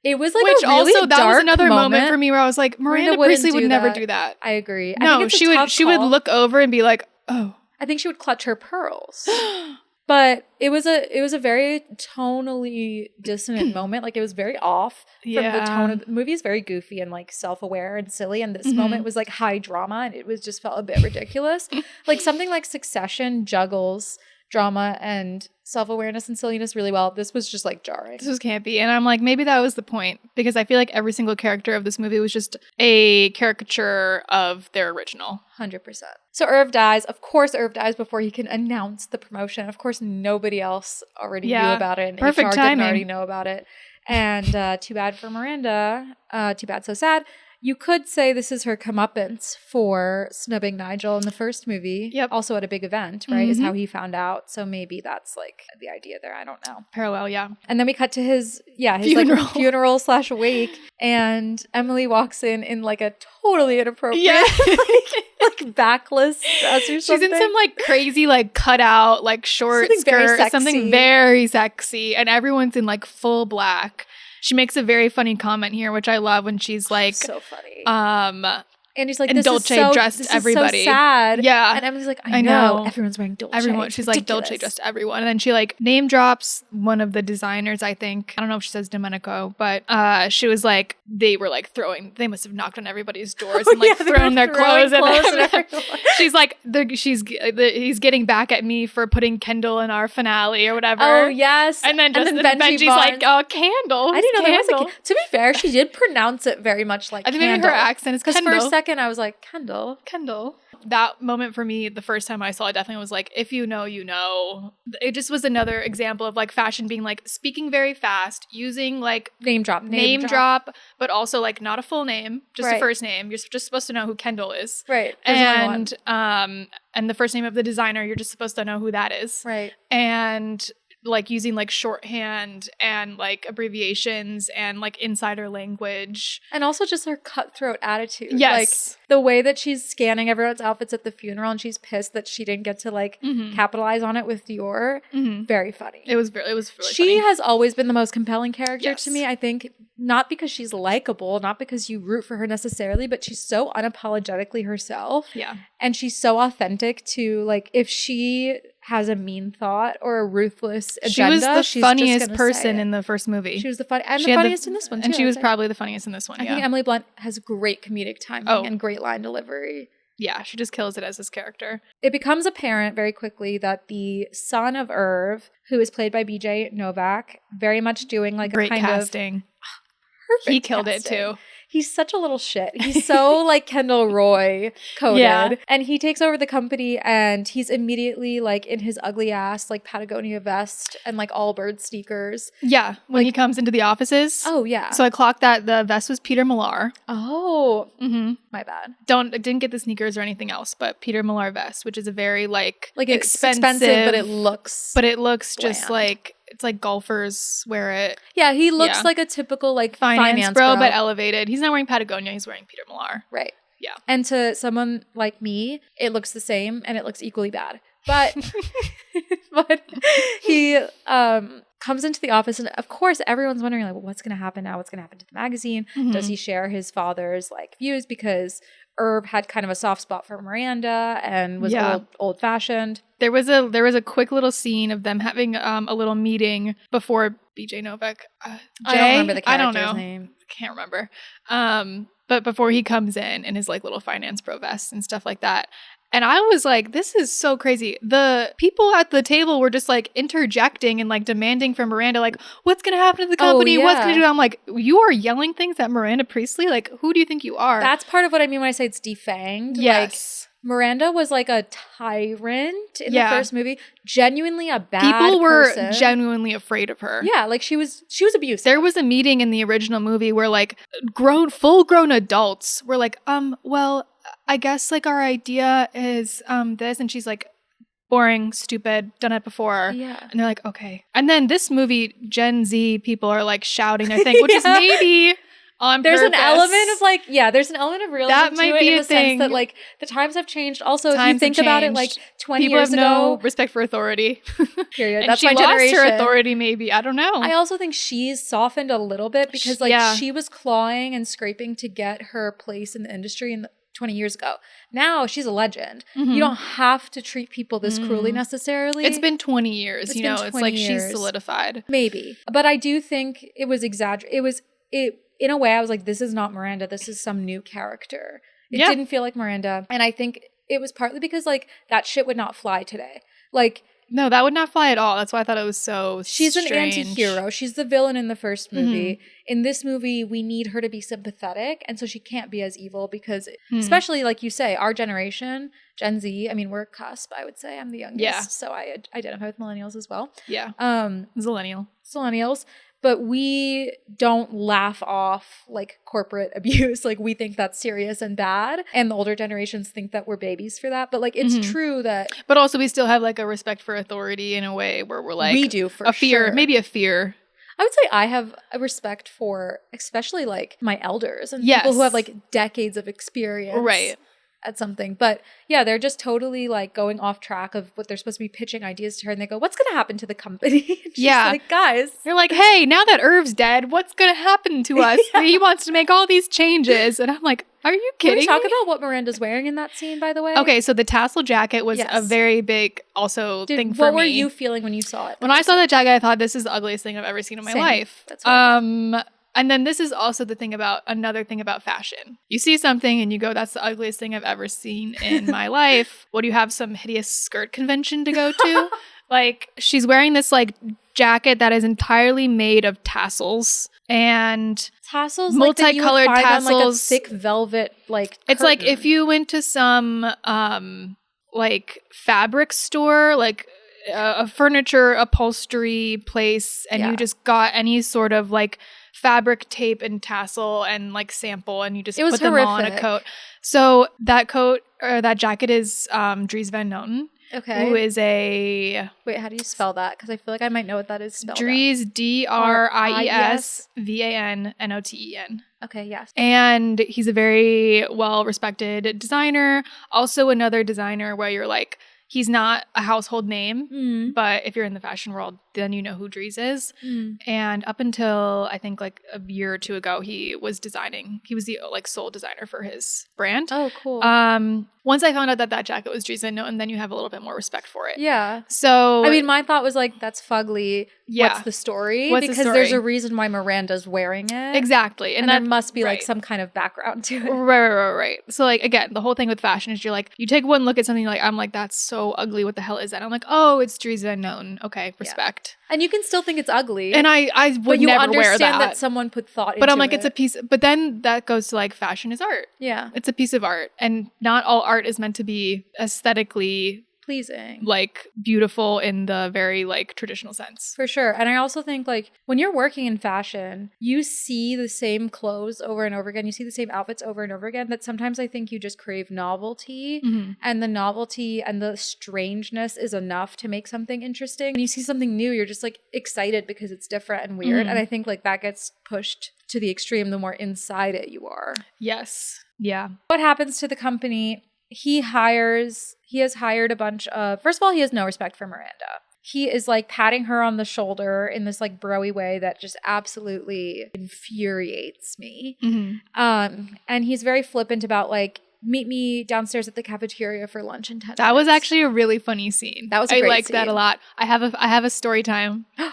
It was like a really dark that was another moment for me where I was like, Miranda Priestley would never do that. I agree. No, she would look over and be like, oh. I think she would clutch her pearls. But it was a very tonally dissonant moment. Like, it was very off from the tone of the movie. Is very goofy and like self-aware and silly. And this moment was like high drama, and it was just felt a bit ridiculous. Like something like Succession juggles drama and self-awareness and silliness really well. This was just like jarring. This was campy. And I'm like, maybe that was the point, because I feel like every single character of this movie was just a caricature of their original. 100%. So Irv dies. Of course, Irv dies before he can announce the promotion. Of course, nobody else already knew about it. And Perfect HR timing. didn't already know about it. And too bad for Miranda. Too bad, so sad. You could say this is her comeuppance for snubbing Nigel in the first movie. Yep. Also at a big event, right? Is how he found out. So maybe that's like the idea there. I don't know. Parallel, yeah. And then we cut to his funeral. like funeral / wake. And Emily walks in like a totally inappropriate like backless dress or something. She's in some like crazy like cutout like short skirt, something very sexy, and everyone's in like full black. She makes a very funny comment here, which I love, when she's like, so funny. And he's like, and this Dolce is so, dressed this everybody. Is so sad. Yeah. And Emily's like, I know. Everyone's wearing Dolce. She's like, Dolce dressed everyone. And then she like name drops one of the designers, I think. I don't know if she says Domenico, but she was like, they must have knocked on everybody's doors and like thrown their clothes at them. She's like, he's getting back at me for putting Kendall in our finale or whatever. Oh, yes. And then Benji's like, oh, Candle. I didn't know there was a To be fair, she did pronounce it very much like I think Candle. maybe her accent is Kendall. Because for a second I was like, Kendall. That moment for me, the first time I saw it, definitely was like, if you know, you know. It just was another example of like fashion being like speaking very fast, using like name drop, but also like not a full name, just a first name. You're just supposed to know who Kendall is, right? And the first name of the designer, you're just supposed to know who that is, right? And like using like shorthand and like abbreviations and like insider language. And also just her cutthroat attitude. Yes. Like the way that she's scanning everyone's outfits at the funeral, and she's pissed that she didn't get to like capitalize on it with Dior. Very funny. It was really She funny. has always been the most compelling character to me, I think. Not because she's likable, not because you root for her necessarily, but she's so unapologetically herself. Yeah. And she's so authentic to like, if she has a mean thought or a ruthless agenda, she's the funniest person in the first movie. She was the funniest in this one too. And she was probably the funniest in this one. I think Emily Blunt has great comedic timing and great line delivery. Yeah, she just kills it as this character. It becomes apparent very quickly that the son of Irv, who is played by BJ Novak, very much doing like great a kind casting. of perfect He killed casting. it too. He's such a little shit. He's so like Kendall Roy coded. Yeah. And he takes over the company, and he's immediately like in his ugly ass like Patagonia vest and like Allbirds sneakers. Yeah, when he comes into the offices. Oh yeah. So I clocked that the vest was Peter Millar. Oh. My bad. Didn't get the sneakers or anything else, but Peter Millar vest, which is a very like expensive, but it looks just like it's like golfers wear it. Yeah, he looks like a typical like finance bro, but elevated. He's not wearing Patagonia, he's wearing Peter Millar. Right. Yeah. And to someone like me, it looks the same and it looks equally bad. But but he comes into the office, and of course everyone's wondering like, well, what's going to happen now? What's going to happen to the magazine? Does he share his father's like views, because Irv had kind of a soft spot for Miranda and was old fashioned. There was a quick little scene of them having a little meeting before BJ Novak. I don't remember the character's name. Can't remember. But before he comes in his like little finance pro vest and stuff like that. And I was like, this is so crazy. The people at the table were just like interjecting and like demanding from Miranda, like, what's going to happen to the company? What's going to do? I'm like, you are yelling things at Miranda Priestley? Like, who do you think you are? That's part of what I mean when I say it's defanged. Yes. Like, Miranda was like a tyrant in the first movie. Genuinely a bad person. People were genuinely afraid of her. Yeah, like she was abusive. There was a meeting in the original movie where like full-grown adults were like, well, I guess like our idea is this, and she's like, boring, stupid, done it before. Yeah. And they're like, okay. And then this movie, Gen Z people are like shouting their thing, which is maybe on there's purpose. An element of like, there's an element of realism that might to be it in a the thing. sense that like the times have changed. Also, if you think about it, like 20 people years have ago, no respect for authority. Period. And that's she my lost generation. her authority, maybe. I don't know. I also think she's softened a little bit because like she was clawing and scraping to get her place in the industry 20 years ago. Now she's a legend. You don't have to treat people this cruelly necessarily. It's been 20 years, it's it's like she's solidified. Maybe. But I do think it was exaggerated. In a way, I was like, this is not Miranda. This is some new character. It didn't feel like Miranda. And I think it was partly because like that shit would not fly today. Like, no, that would not fly at all. That's why I thought it was so she's strange. An anti-hero. She's the villain in the first movie. In this movie, we need her to be sympathetic. And so she can't be as evil because, especially like you say, our generation, Gen Z, I mean, we're a cusp, I would say. I'm the youngest. Yeah. So I identify with millennials as well. Yeah. Zillennials. But we don't laugh off like corporate abuse. Like we think that's serious and bad. And the older generations think that we're babies for that. But like it's true that. But also we still have like a respect for authority in a way where we're like. We do for a fear, sure. Maybe a fear. I would say I have a respect for especially like my elders and people who have like decades of experience. Right. At something. But yeah, they're just totally like going off track of what they're supposed to be pitching ideas to her. And they go, what's going to happen to the company? She's like, guys. They're like, hey, now that Irv's dead, what's going to happen to us? He wants to make all these changes. And I'm like, are you kidding me? Can we talk about what Miranda's wearing in that scene, by the way? Okay, so the tassel jacket was a very big thing for me. What were you feeling when you saw it? When I saw that jacket, I thought this is the ugliest thing I've ever seen in my life. That's what and then this is also another thing about fashion. You see something and you go, that's the ugliest thing I've ever seen in my life. What, do you have some hideous skirt convention to go to? Like, she's wearing this like jacket that is entirely made of tassels and multicolored like tassels. On, like, a thick velvet like it's curtain. like if you went to some like fabric store, like a furniture upholstery place, and you just got any sort of like fabric tape and tassel and like sample, and you just put them on a coat. So that coat or that jacket is Dries Van Noten. Okay. Who is a... Wait, how do you spell that? Because I feel like I might know what that is spelled Dries, Dries Vannoten. Okay, yes. And he's a very well-respected designer. Also another designer where you're like, he's not a household name, but if you're in the fashion world, then you know who Dries is. And up until I think like a year or two ago, he was the like sole designer for his brand. Oh, cool. Once I found out that jacket was Dries Van Noten, then you have a little bit more respect for it. Yeah. So I mean, my thought was like, that's fugly. Yeah. What's the story? Because there's a reason why Miranda's wearing it. Exactly. And there must be like some kind of background to it. Right. So like, again, the whole thing with fashion is you're like, you take one look at something, like, I'm like, that's so ugly. What the hell is that? I'm like, oh, it's Dries Van Noten. Okay, respect. And you can still think it's ugly. And I would never wear that. But you understand that someone put thought into it. But I'm like, it's a piece. But then that goes to like, fashion is art. Yeah. It's a piece of art. And not all art is meant to be aesthetically pleasing, like beautiful in the very like traditional sense. For sure. And I also think like when you're working in fashion, you see the same clothes over and over again. You see the same outfits over and over again, that sometimes I think you just crave novelty, and the novelty and the strangeness is enough to make something interesting. When you see something new, you're just like excited because it's different and weird. And I think like that gets pushed to the extreme the more inside it you are. Yes. Yeah. What happens to the company? He has hired a bunch of, first of all, he has no respect for Miranda. He is like patting her on the shoulder in this like bro-y way that just absolutely infuriates me. And he's very flippant about like, meet me downstairs at the cafeteria for lunch in 10 minutes. That was actually a really funny scene. That was a great I liked scene. that a lot. I have a story time. Go.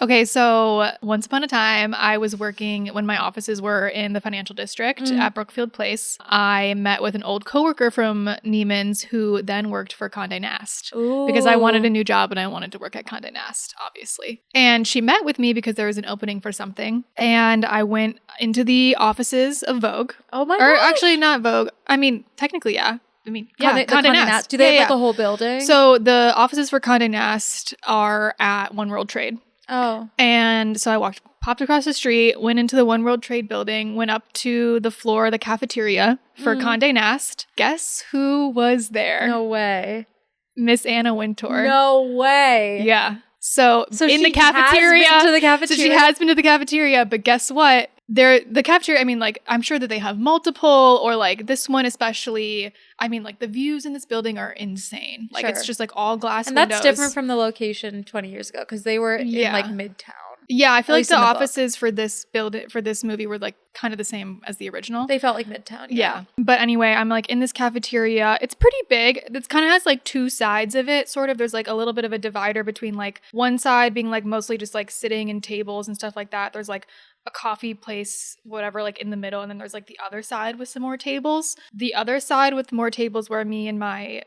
Okay, so once upon a time, I was working when my offices were in the financial district at Brookfield Place. I met with an old coworker from Neiman's who then worked for Condé Nast. Ooh. Because I wanted a new job and I wanted to work at Condé Nast, obviously. And she met with me because there was an opening for something. And I went into the offices of Vogue. Oh my god! Or gosh. actually not Vogue. I mean, technically, yeah. Condé Nast. Do they have like a whole building? So the offices for Condé Nast are at One World Trade. Oh. And so I popped across the street, went into the One World Trade building, went up to the floor of the cafeteria for Condé Nast. Guess who was there? No way. Miss Anna Wintour. No way. Yeah. So in the Has cafeteria. been to the cafeteria. So she has been to the cafeteria, but guess what? The cafeteria, I mean, like, I'm sure that they have multiple, or like this one especially. I mean, like, the views in this building are insane. Like, it's just like all glass windows. And that's different from the location 20 years ago because they were in like Midtown. Yeah, I feel At like least the in the book. offices for this movie were like kind of the same as the original. They felt like Midtown. Yeah. But anyway, I'm like in this cafeteria. It's pretty big. It kind of has like two sides of it, sort of. There's like a little bit of a divider between like one side being like mostly just like sitting and tables and stuff like that. There's like a coffee place, whatever, like in the middle. And then there's like the other side with some more tables. The other side with more tables where me and my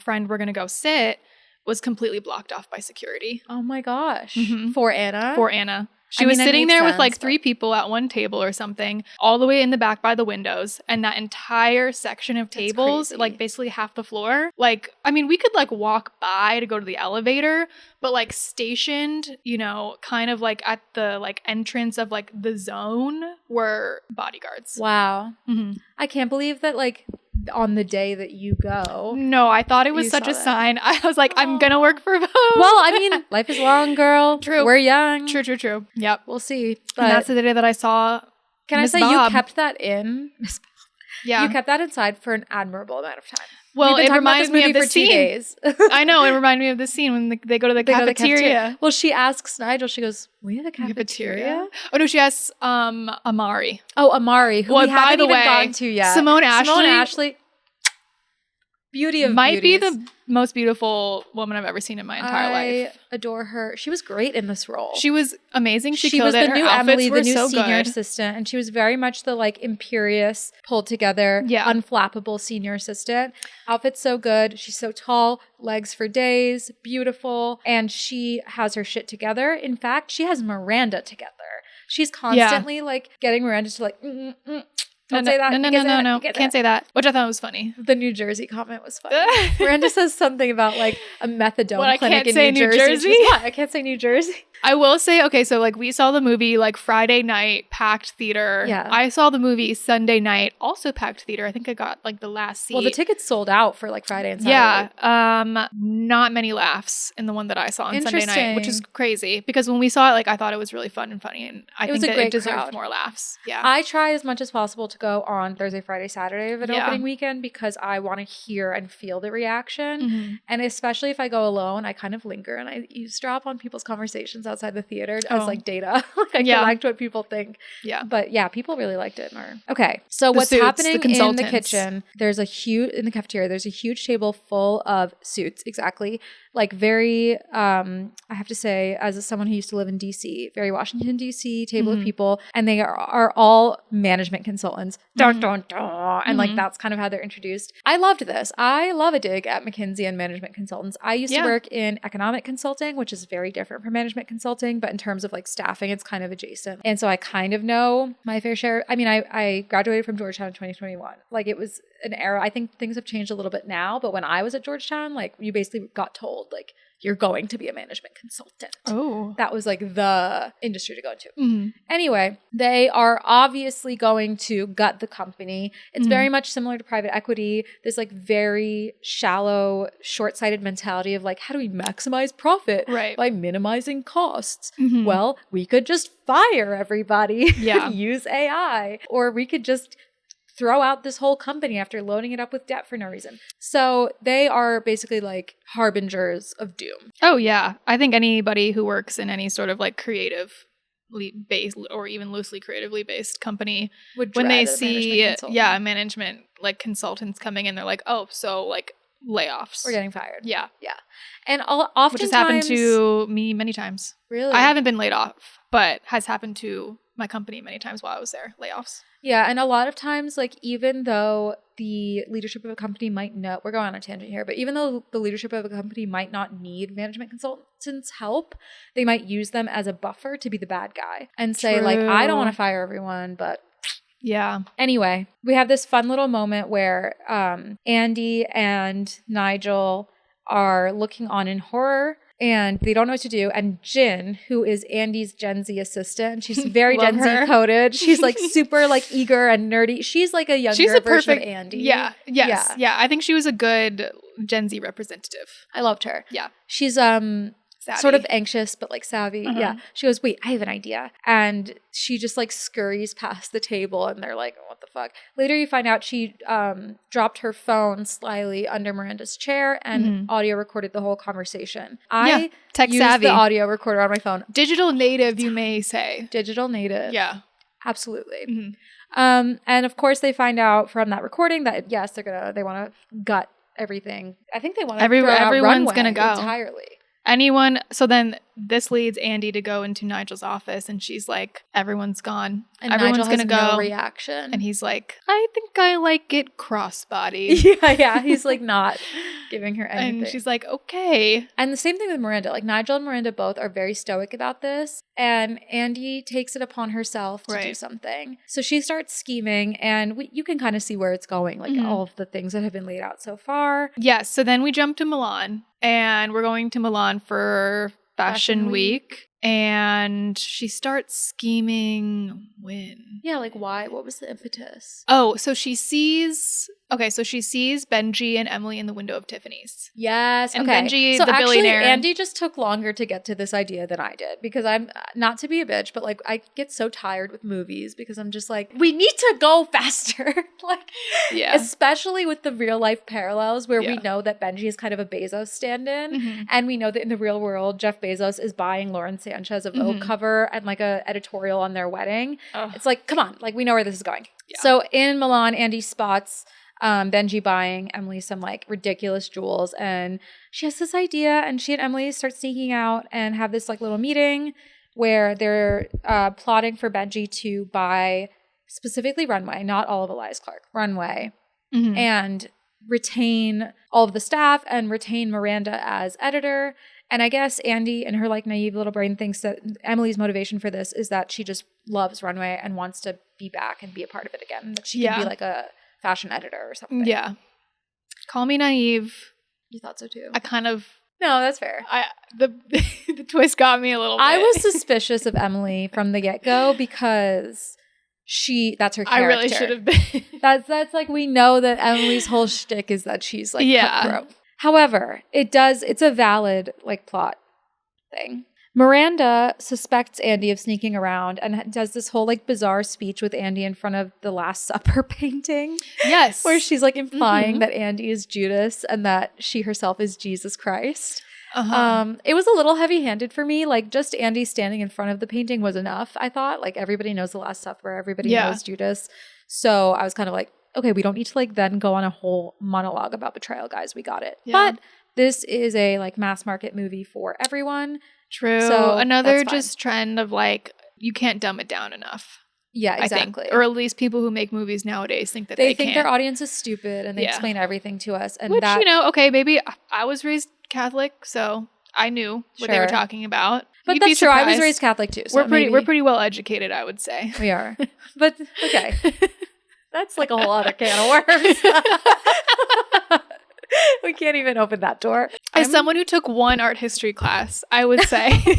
friend were going to go sit was completely blocked off by security. Oh my gosh. For Anna? For Anna. She was sitting there with like 3 people at one table or something, all the way in the back by the windows. And that entire section of tables, like basically half the floor. Like, I mean, we could like walk by to go to the elevator, but like stationed, you know, kind of like at the like entrance of like the zone were bodyguards. Wow. I can't believe that like on the day that you go. No, I thought it was such a sign. I was like, I'm going to work for Vogue. Well, I mean, life is long, girl. True. We're young. True. Yep. We'll see. But And that's the day that I saw can Miss I say Bob. you kept that in? Yeah. You kept that inside for an admirable amount of time. Well, it reminded me of the for 2 scene. days. I know. It reminded me of the scene when they go to the cafeteria. Well, she asks Nigel, she goes, we have a cafeteria? Oh, no, she asks Amari. Oh, Amari, who we haven't even gotten to yet. Simone Ashley beauty of might be beauties. the most beautiful woman I've ever seen in my entire life. I adore her. She was great in this role. She was amazing. She was killed it. the Her new outfits Emily, were the new so senior good. assistant, and she was very much the like imperious, pulled together, unflappable senior assistant. Outfit's so good. She's so tall, legs for days, beautiful, and she has her shit together. In fact, she has Miranda together. She's constantly like getting Miranda to like. Don't say that. No. Can't say that. Which I thought was funny. The New Jersey comment was funny. Miranda says something about like a methadone clinic in New Jersey. What? I can't say New Jersey. I will say, okay, so like we saw the movie like Friday night, packed theater. Yeah. I saw the movie Sunday night, also packed theater. I think I got like the last seat. Well, the tickets sold out for like Friday and Saturday. Yeah. Not many laughs in the one that I saw on Sunday night, which is crazy because when we saw it, like I thought it was really fun and funny, and I think that it deserved more laughs. Yeah. I try as much as possible to go on Thursday, Friday, Saturday of an opening weekend because I want to hear and feel the reaction. And especially if I go alone, I kind of linger and I eavesdrop on people's conversations outside the theater as like data. Like I collect what people think. Yeah. But yeah, people really liked it. Okay. So what's happening in the kitchen? There's in the cafeteria, there's a huge table full of suits. Exactly. Like very, I have to say, as someone who used to live in DC, very Washington, DC table of people, and they are all management consultants. Dun, dun, dun, and like that's kind of how they're introduced. I loved this. I love a dig at McKinsey and management consultants. I used to work in economic consulting, which is very different from management consulting, but in terms of like staffing, it's kind of adjacent. And so I kind of know my fair share. I mean, I graduated from Georgetown in 2021. Like it was an era. I think things have changed a little bit now, but when I was at Georgetown, like you basically got told like you're going to be a management consultant. Oh, that was like the industry to go into. Anyway, they are obviously going to gut the company. It's very much similar to private equity. This like very shallow, short-sighted mentality of like, how do we maximize profit by minimizing costs? Well, we could just fire everybody. Use AI, or we could just throw out this whole company after loading it up with debt for no reason. So they are basically like harbingers of doom. Oh, yeah. I think anybody who works in any sort of like creatively based or even loosely creatively based company, when they see management like consultants coming in, they're like, oh, so like layoffs. We're getting fired. Yeah. And oftentimes, which has happened to me many times. Really? I haven't been laid off, but has happened to my company many times while I was there. Layoffs. Yeah, and a lot of times, like, even though the leadership of a company might know, we're going on a tangent here, but even though the leadership of a company might not need management consultants' help, they might use them as a buffer to be the bad guy and say, like, I don't want to fire everyone, but yeah. Anyway, we have this fun little moment where Andy and Nigel are looking on in horror. And they don't know what to do. And Jin, who is Andy's Gen Z assistant, she's very Gen Z coded. She's like super like eager and nerdy. She's like a younger version of Andy. Yeah. I think she was a good Gen Z representative. I loved her. Yeah. She's savvy. Sort of anxious, but like savvy. Yeah. She goes, wait, I have an idea. And she just like scurries past the table and they're like, what the fuck? Later you find out she dropped her phone slyly under Miranda's chair and audio recorded the whole conversation. I tech used savvy. the audio recorder on my phone. Digital native, you may say. Digital native. Yeah. Absolutely. And of course they find out from that recording that yes, they want to gut everything. I think they want to everyone's gonna go entirely. Anyone. So then this leads Andy to go into Nigel's office and she's like, everyone's gone. And everyone's Nigel has gonna go. no reaction. And he's like, I think I like it crossbody. Yeah. He's like not giving her anything. And she's like, okay. And the same thing with Miranda. Like Nigel and Miranda both are very stoic about this. And Andy takes it upon herself to do something. So she starts scheming and you can kind of see where it's going. Like all of the things that have been laid out so far. Yes. So then we jump to Milan and we're going to Milan for Fashion Week. And she starts scheming when? Yeah, like why? What was the impetus? Oh, so she sees Benji and Emily in the window of Tiffany's. Yes. And okay. Benji, so the actually, billionaire. Andy just took longer to get to this idea than I did because I'm not to be a bitch, but like I get so tired with movies because I'm just like, we need to go faster. Especially with the real life parallels where we know that Benji is kind of a Bezos stand-in, and we know that in the real world, Jeff Bezos is buying Lauren Sanchez a Vogue cover and like a editorial on their wedding. It's like, come on, like we know where this is going. Yeah. So in Milan, Andy spots Benji buying Emily some like ridiculous jewels, and she has this idea, and she and Emily start sneaking out and have this like little meeting where they're plotting for Benji to buy specifically Runway, not all of Elias Clark, Runway, and retain all of the staff and retain Miranda as editor. And I guess Andy and her like naive little brain thinks that Emily's motivation for this is that she just loves Runway and wants to be back and be a part of it again. That she can be like a fashion editor or something. Yeah. Call me naive. You thought so too. I kind of... No, that's fair. The twist got me a little bit. I was suspicious of Emily from the get-go because that's her character. I really should have been. That's like, we know that Emily's whole shtick is that she's like cutthroat. However, it's a valid like plot thing. Miranda suspects Andy of sneaking around and does this whole like bizarre speech with Andy in front of the Last Supper painting. Yes. Where she's like implying that Andy is Judas and that she herself is Jesus Christ. It was a little heavy-handed for me. Like just Andy standing in front of the painting was enough, I thought. Like everybody knows the Last Supper. Everybody knows Judas. So I was kind of like, okay, we don't need to like then go on a whole monologue about betrayal, guys. We got it. Yeah. But this is a like mass market movie for everyone. True. So another just trend of like, you can't dumb it down enough. Yeah, exactly. I think. Or at least people who make movies nowadays think that they think their audience is stupid and they explain everything to us. And which, okay, maybe I was raised Catholic, so I knew what they were talking about. But that's true. I was raised Catholic too. So we're pretty well educated, I would say. We are. But okay. That's like a whole other can of worms. We can't even open that door. As someone who took one art history class, I would say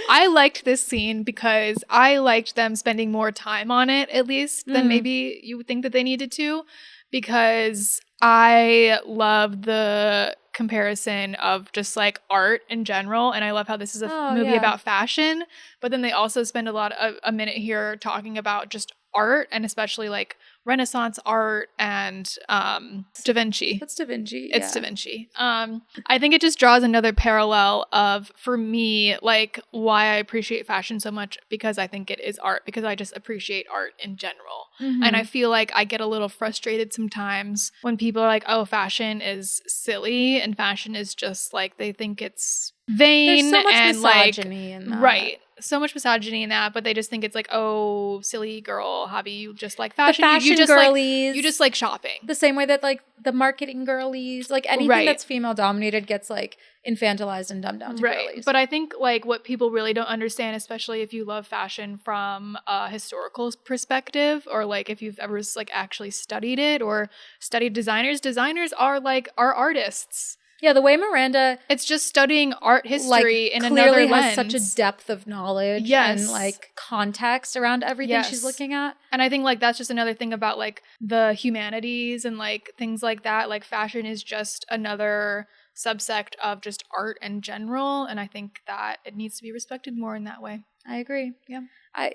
I liked this scene because I liked them spending more time on it, at least, than maybe you would think that they needed to, because I love the comparison of just like art in general, and I love how this is a movie about fashion, but then they also spend a minute here talking about just art, and especially like Renaissance art and Da Vinci. What's Da Vinci? It's Da Vinci. I think it just draws another parallel of, for me, like why I appreciate fashion so much, because I think it is art, because I just appreciate art in general. And I feel like I get a little frustrated sometimes when people are like, oh, fashion is silly and fashion is just like, they think it's vain. There's so much and misogyny in that. Right. So much misogyny in that, but they just think it's like, oh, silly girl hobby, you just like fashion. The fashion you just girlies. You just like shopping. The same way that like the marketing girlies, like anything that's female dominated gets like infantilized and dumbed down to girlies. But I think like what people really don't understand, especially if you love fashion from a historical perspective, or like if you've ever like actually studied it or studied designers are artists. Yeah, the way Miranda it's just studying art history in clearly another has lens. such a depth of knowledge and like context around everything she's looking at. And I think like that's just another thing about like the humanities and like things like that. Like fashion is just another subsect of just art in general, and I think that it needs to be respected more in that way. I agree. Yeah.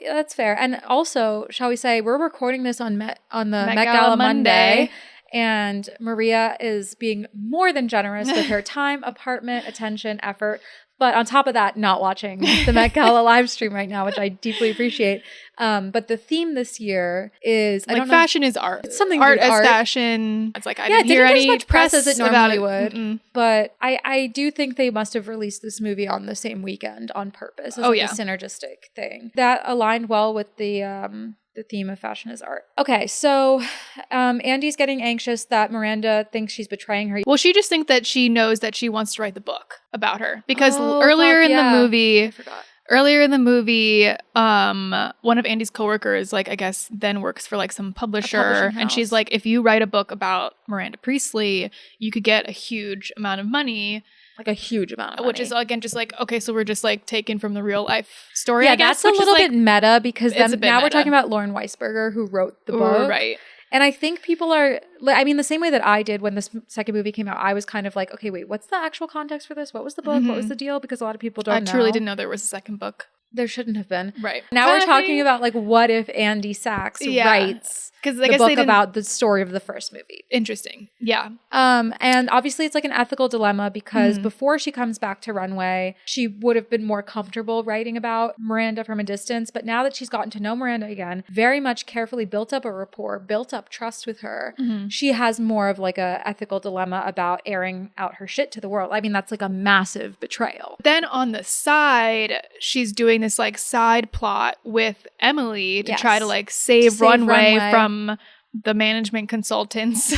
That's fair. And also, shall we say, we're recording this on the Met Gala Gala Monday. And Maria is being more than generous with her time, apartment, attention, effort. But on top of that, not watching the Met Gala live stream right now, which I deeply appreciate. But the theme this year is like fashion is art. It's something art as art. Fashion. It's like I didn't hear get any as much press as it normally would. Mm-mm. But I do think they must have released this movie on the same weekend on purpose. As a synergistic thing that aligned well with the theme of fashion is art. Okay, so Andy's getting anxious that Miranda thinks she's betraying her. Well, she just thinks that she knows that she wants to write the book about her because earlier in the movie, one of Andy's coworkers, like I guess then works for like some publisher, and she's like, if you write a book about Miranda Priestley, you could get a huge amount of money. Like a huge amount of money. Which is, again, just like, okay, so we're just like taken from the real life story, yeah, I guess. that's a little bit meta because then now we're meta. talking about Lauren Weisberger who wrote the book. Right. And I think people are, I mean, the same way that I did when this second movie came out, I was kind of like, okay, wait, what's the actual context for this? What was the book? What was the deal? Because a lot of people don't know. I truly didn't know there was a second book. There shouldn't have been. Right. Now we're talking about like what if Andy Sachs writes the book about the story of the first movie. Interesting. Yeah. And obviously it's like an ethical dilemma because before she comes back to Runway, she would have been more comfortable writing about Miranda from a distance. But now that she's gotten to know Miranda again, very much carefully built up a rapport, built up trust with her, she has more of like a ethical dilemma about airing out her shit to the world. I mean, that's like a massive betrayal. Then on the side, she's doing this like side plot with Emily to try to like save Runway from the management consultants.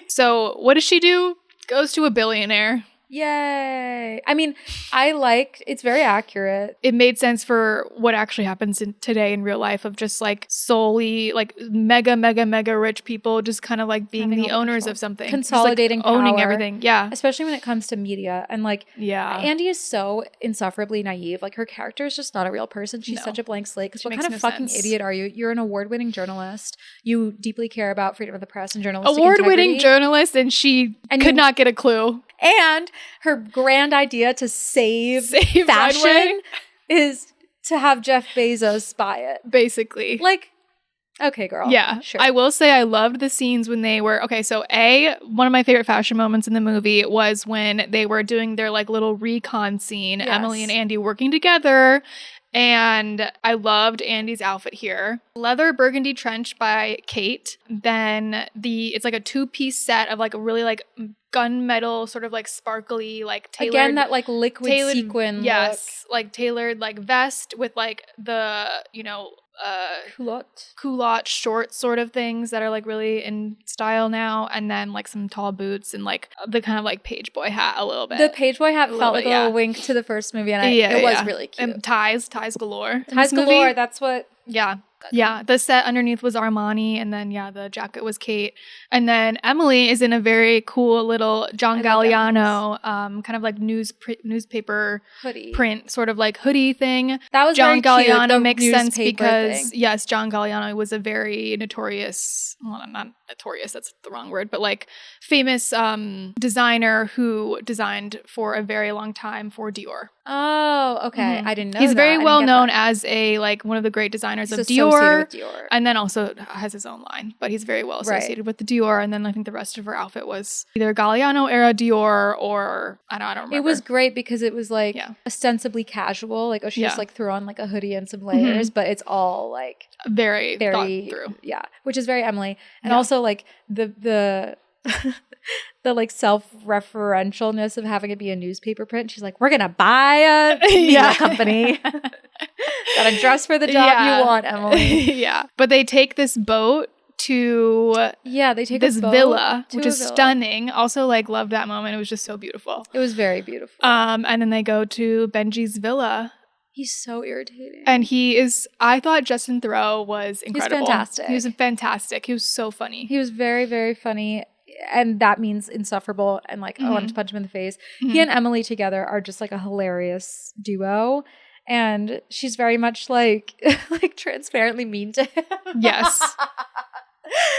So what does she do? Goes to a billionaire. Yay. I mean, it's very accurate. It made sense for what actually happens today in real life of just like solely like mega rich people just kind of like being the owners of something. Consolidating just, like, owning power, everything. Yeah. Especially when it comes to media. And like, Andy is so insufferably naive. Like her character is just not a real person. She's such a blank slate. Because what kind of fucking idiot are you? You're an award-winning journalist. You deeply care about freedom of the press and journalistic award-winning journalist, and she could not get a clue. And her grand idea to save fashion Runway is to have Jeff Bezos spy it. Basically. Like, okay, girl. Yeah. Sure. I will say I loved the scenes when they were, okay, so one of my favorite fashion moments in the movie was when they were doing their like little recon scene, Emily and Andy working together. And I loved Andy's outfit here. Leather burgundy trench by Kate. Then it's like a 2-piece set of like a really like gunmetal sort of like sparkly like tailored. Again, that like liquid sequin look. Like tailored like vest with like the, culotte short sort of things that are like really in style now, and then like some tall boots and like the kind of like page boy hat a little bit. The page boy hat felt like a little wink to the first movie, and it was really cute. And ties galore. Ties galore. That's what. Yeah, the set underneath was Armani, and then the jacket was Kate, and then Emily is in a very cool little John Galliano, kind of like newspaper hoodie print, sort of like hoodie thing. That was John very Galliano cute, makes sense because thing. Yes, John Galliano was a very notorious, well, not notorious, that's the wrong word, but like famous designer who designed for a very long time for Dior. Oh, okay. I didn't know. He's very well known as one of the great designers of Dior, and then also has his own line. But he's very well associated with the Dior. And then I think the rest of her outfit was either Galliano era Dior or I don't remember. It was great because it was like ostensibly casual. Like she just like threw on like a hoodie and some layers, but it's all like very thought through. Yeah, which is very Emily, and also like the the like self-referentialness of having it be a newspaper print. She's like, we're gonna buy a media company. Gotta dress for the job you want, Emily. But they take this boat to they take this villa, which is stunning. Also, like, loved that moment. It was just so beautiful. It was very beautiful. And then they go to Benji's villa. He's so irritating. And I thought Justin Theroux was incredible. He's fantastic. He was fantastic. He was so funny. He was very, very funny. and that means insufferable and like I wanted to punch him in the face. He and Emily together are just like a hilarious duo. And she's very much like transparently mean to him. Yes.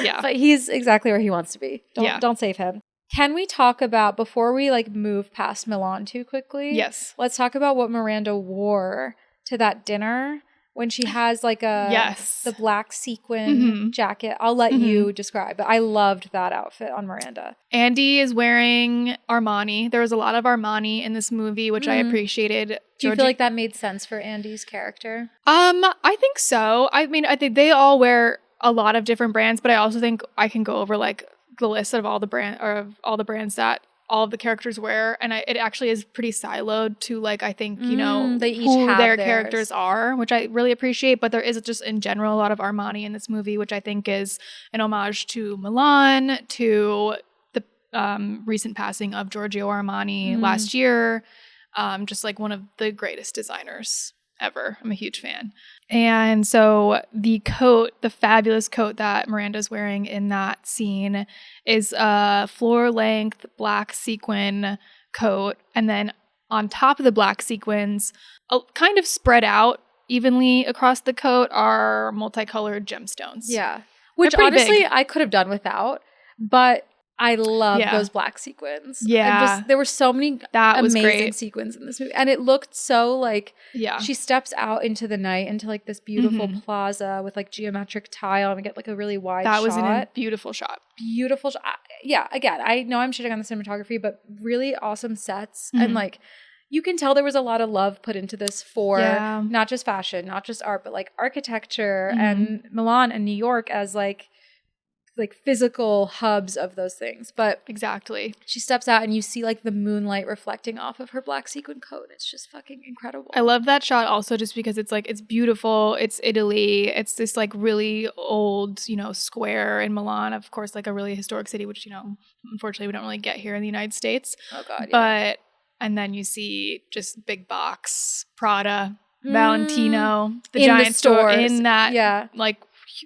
Yeah. But he's exactly where he wants to be. Don't save him. Can we talk about, before we like move past Milan too quickly? Yes. Let's talk about what Miranda wore to that dinner when she has like the black sequin jacket. I'll let you describe, but I loved that outfit on Miranda. Andy is wearing Armani. There was a lot of Armani in this movie, which I appreciated. Do you feel like that made sense for Andy's character? I think so. I mean, I think they all wear a lot of different brands, but I also think I can go over like the list of all the brands that all of the characters wear, and it actually is pretty siloed to like I think they each who have their theirs. characters are, which I really appreciate. But there is just in general a lot of Armani in this movie, which I think is an homage to Milan, to the recent passing of Giorgio Armani last year. Just like one of the greatest designers ever. I'm a huge fan. And so the fabulous coat that Miranda's wearing in that scene is a floor-length black sequin coat. And then on top of the black sequins, kind of spread out evenly across the coat, are multicolored gemstones. Yeah. Which honestly, I could have done without, but I love those black sequins. Yeah. There were so many amazing great. sequins in this movie. And it looked so like, yeah. She steps out into the night into like this beautiful plaza with like geometric tile, and we get like a really wide shot. That was a beautiful shot. Beautiful shot. Yeah, again, I know I'm shitting on the cinematography, but really awesome sets. And like, you can tell there was a lot of love put into this for not just fashion, not just art, but like architecture and Milan and New York as like physical hubs of those things. But exactly, she steps out and you see like the moonlight reflecting off of her black sequin coat. It's just fucking incredible. I love that shot also just because it's like, it's beautiful. It's Italy. It's this like really old, square in Milan, of course, like a really historic city, which, unfortunately we don't really get here in the United States. Oh God. But, and then you see just big box, Prada, Valentino, the giant store in that like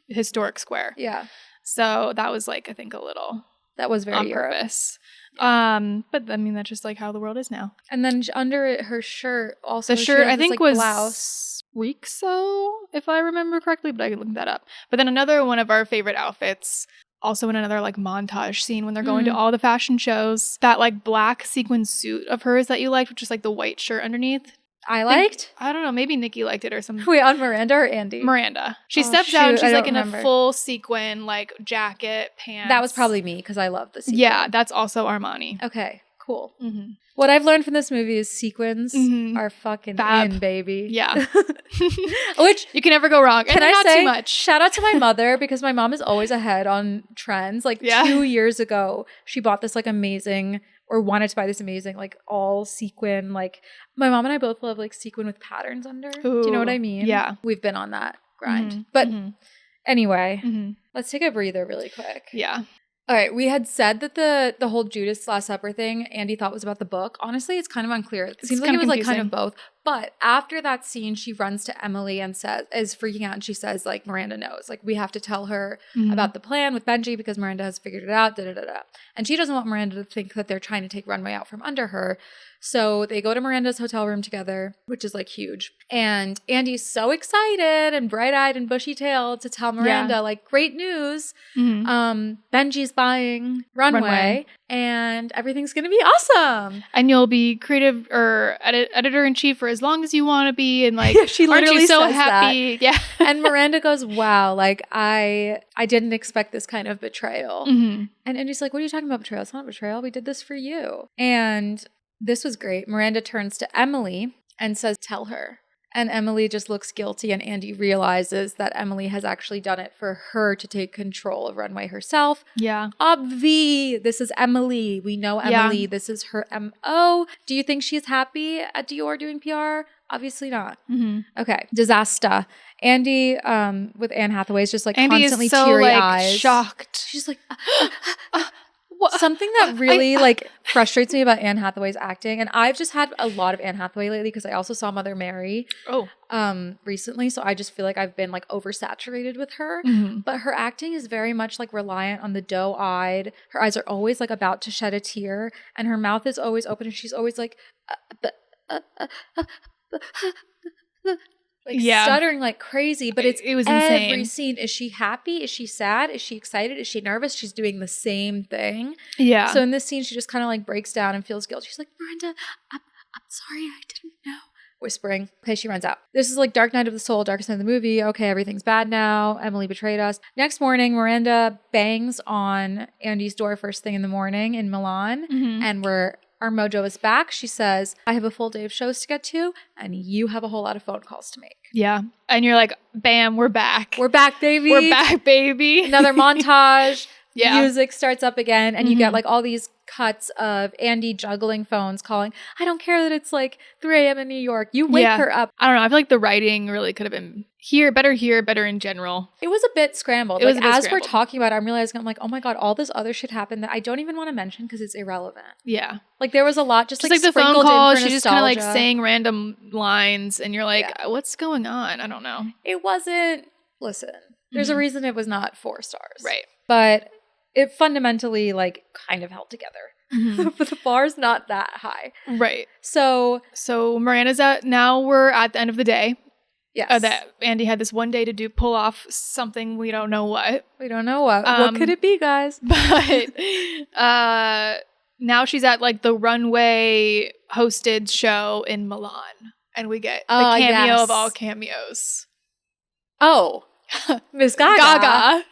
historic square. Yeah. So that was like, I think that was very on Europe. purpose. But I mean, that's just like how the world is now. And then under it, her shirt also. The shirt I think was blouse. Rixo, if I remember correctly, but I can look that up. But then another one of our favorite outfits, also in another like montage scene when they're going to all the fashion shows, that like black sequin suit of hers that you liked, which is like the white shirt underneath. I liked? I don't know. Maybe Nikki liked it or something. Wait, on Miranda or Andy? Miranda. She steps out and she's like in a full sequin, like jacket, pants. That was probably me because I love the sequin. Yeah, that's also Armani. Okay, cool. What I've learned from this movie is sequins are fucking in, baby. Yeah. Which you can never go wrong. Can I not say, too much. Shout out to my mother because my mom is always ahead on trends. Like 2 years ago, she bought this like amazing, or wanted to buy this amazing like all sequin. Like my mom and I both love like sequin with patterns under. Ooh, do you know what I mean? Yeah. We've been on that grind. But anyway, let's take a breather really quick. Yeah. All right, we had said that the whole Judas Last Supper thing Andy thought was about the book. Honestly, it's kind of unclear. It seems like it was like kind of both. But after that scene, she runs to Emily and is freaking out, and she says like, Miranda knows. Like, we have to tell her about the plan with Benji because Miranda has figured it out, And she doesn't want Miranda to think that they're trying to take Runway out from under her. So they go to Miranda's hotel room together, which is like huge. And Andy's so excited and bright-eyed and bushy-tailed to tell Miranda, like, great news. Benji's buying Runway and everything's going to be awesome. And you'll be creative or editor-in-chief for as long as you want to be. And like, she literally aren't you so says happy? That. Yeah. And Miranda goes, wow, like I didn't expect this kind of betrayal. And Andy's like, what are you talking about betrayal? It's not betrayal. We did this for you. And this was great. Miranda turns to Emily and says, tell her. And Emily just looks guilty, and Andy realizes that Emily has actually done it for her to take control of Runway herself. Yeah. Obvi, this is Emily. We know Emily. Yeah. This is her M.O. Do you think she's happy at Dior doing PR? Obviously not. Okay. Disaster. Andy with Anne Hathaway is just like Andy constantly is so, teary like, eyes. Shocked. She's like, Something that really like frustrates me about Anne Hathaway's acting, and I've just had a lot of Anne Hathaway lately because I also saw Mother Mary recently, so I just feel like I've been like oversaturated with her. But her acting is very much like reliant on the doe-eyed. Her eyes are always like about to shed a tear, and her mouth is always open, and she's always like stuttering like crazy, but it was insane. Every scene. Is she happy? Is she sad? Is she excited? Is she nervous? She's doing the same thing. Yeah. So in this scene, she just kind of like breaks down and feels guilt. She's like, Miranda, I'm sorry, I didn't know. Whispering. Okay, she runs out. This is like Dark Night of the Soul, darkest night of the movie. Okay, everything's bad now. Emily betrayed us. Next morning, Miranda bangs on Andy's door first thing in the morning in Milan, and our mojo is back. She says, I have a full day of shows to get to, and you have a whole lot of phone calls to make. Yeah. And you're like, bam, we're back. We're back, baby. We're back, baby. Another montage. Music starts up again, and you get like all these cuts of Andy juggling phones, calling. I don't care that it's like 3 a.m. in New York. You wake her up. I don't know. I feel like the writing really could have been better in general. It was a bit scrambled. We're talking about it, I'm realizing, I'm like, oh my God, all this other shit happened that I don't even want to mention because it's irrelevant. Yeah. Like there was a lot just like the phone call. She's just kind of like saying random lines, and you're like, what's going on? I don't know. It wasn't, listen, there's a reason it was not 4 stars. Right. But it fundamentally like kind of held together. But the bar's not that high. Right. So Miranda's out. Now we're at the end of the day. Yes. That Andy had this one day to pull off something. We don't know what. What could it be, guys? But now she's at like the runway hosted show in Milan. And we get the cameo of all cameos. Oh. Miss Gaga.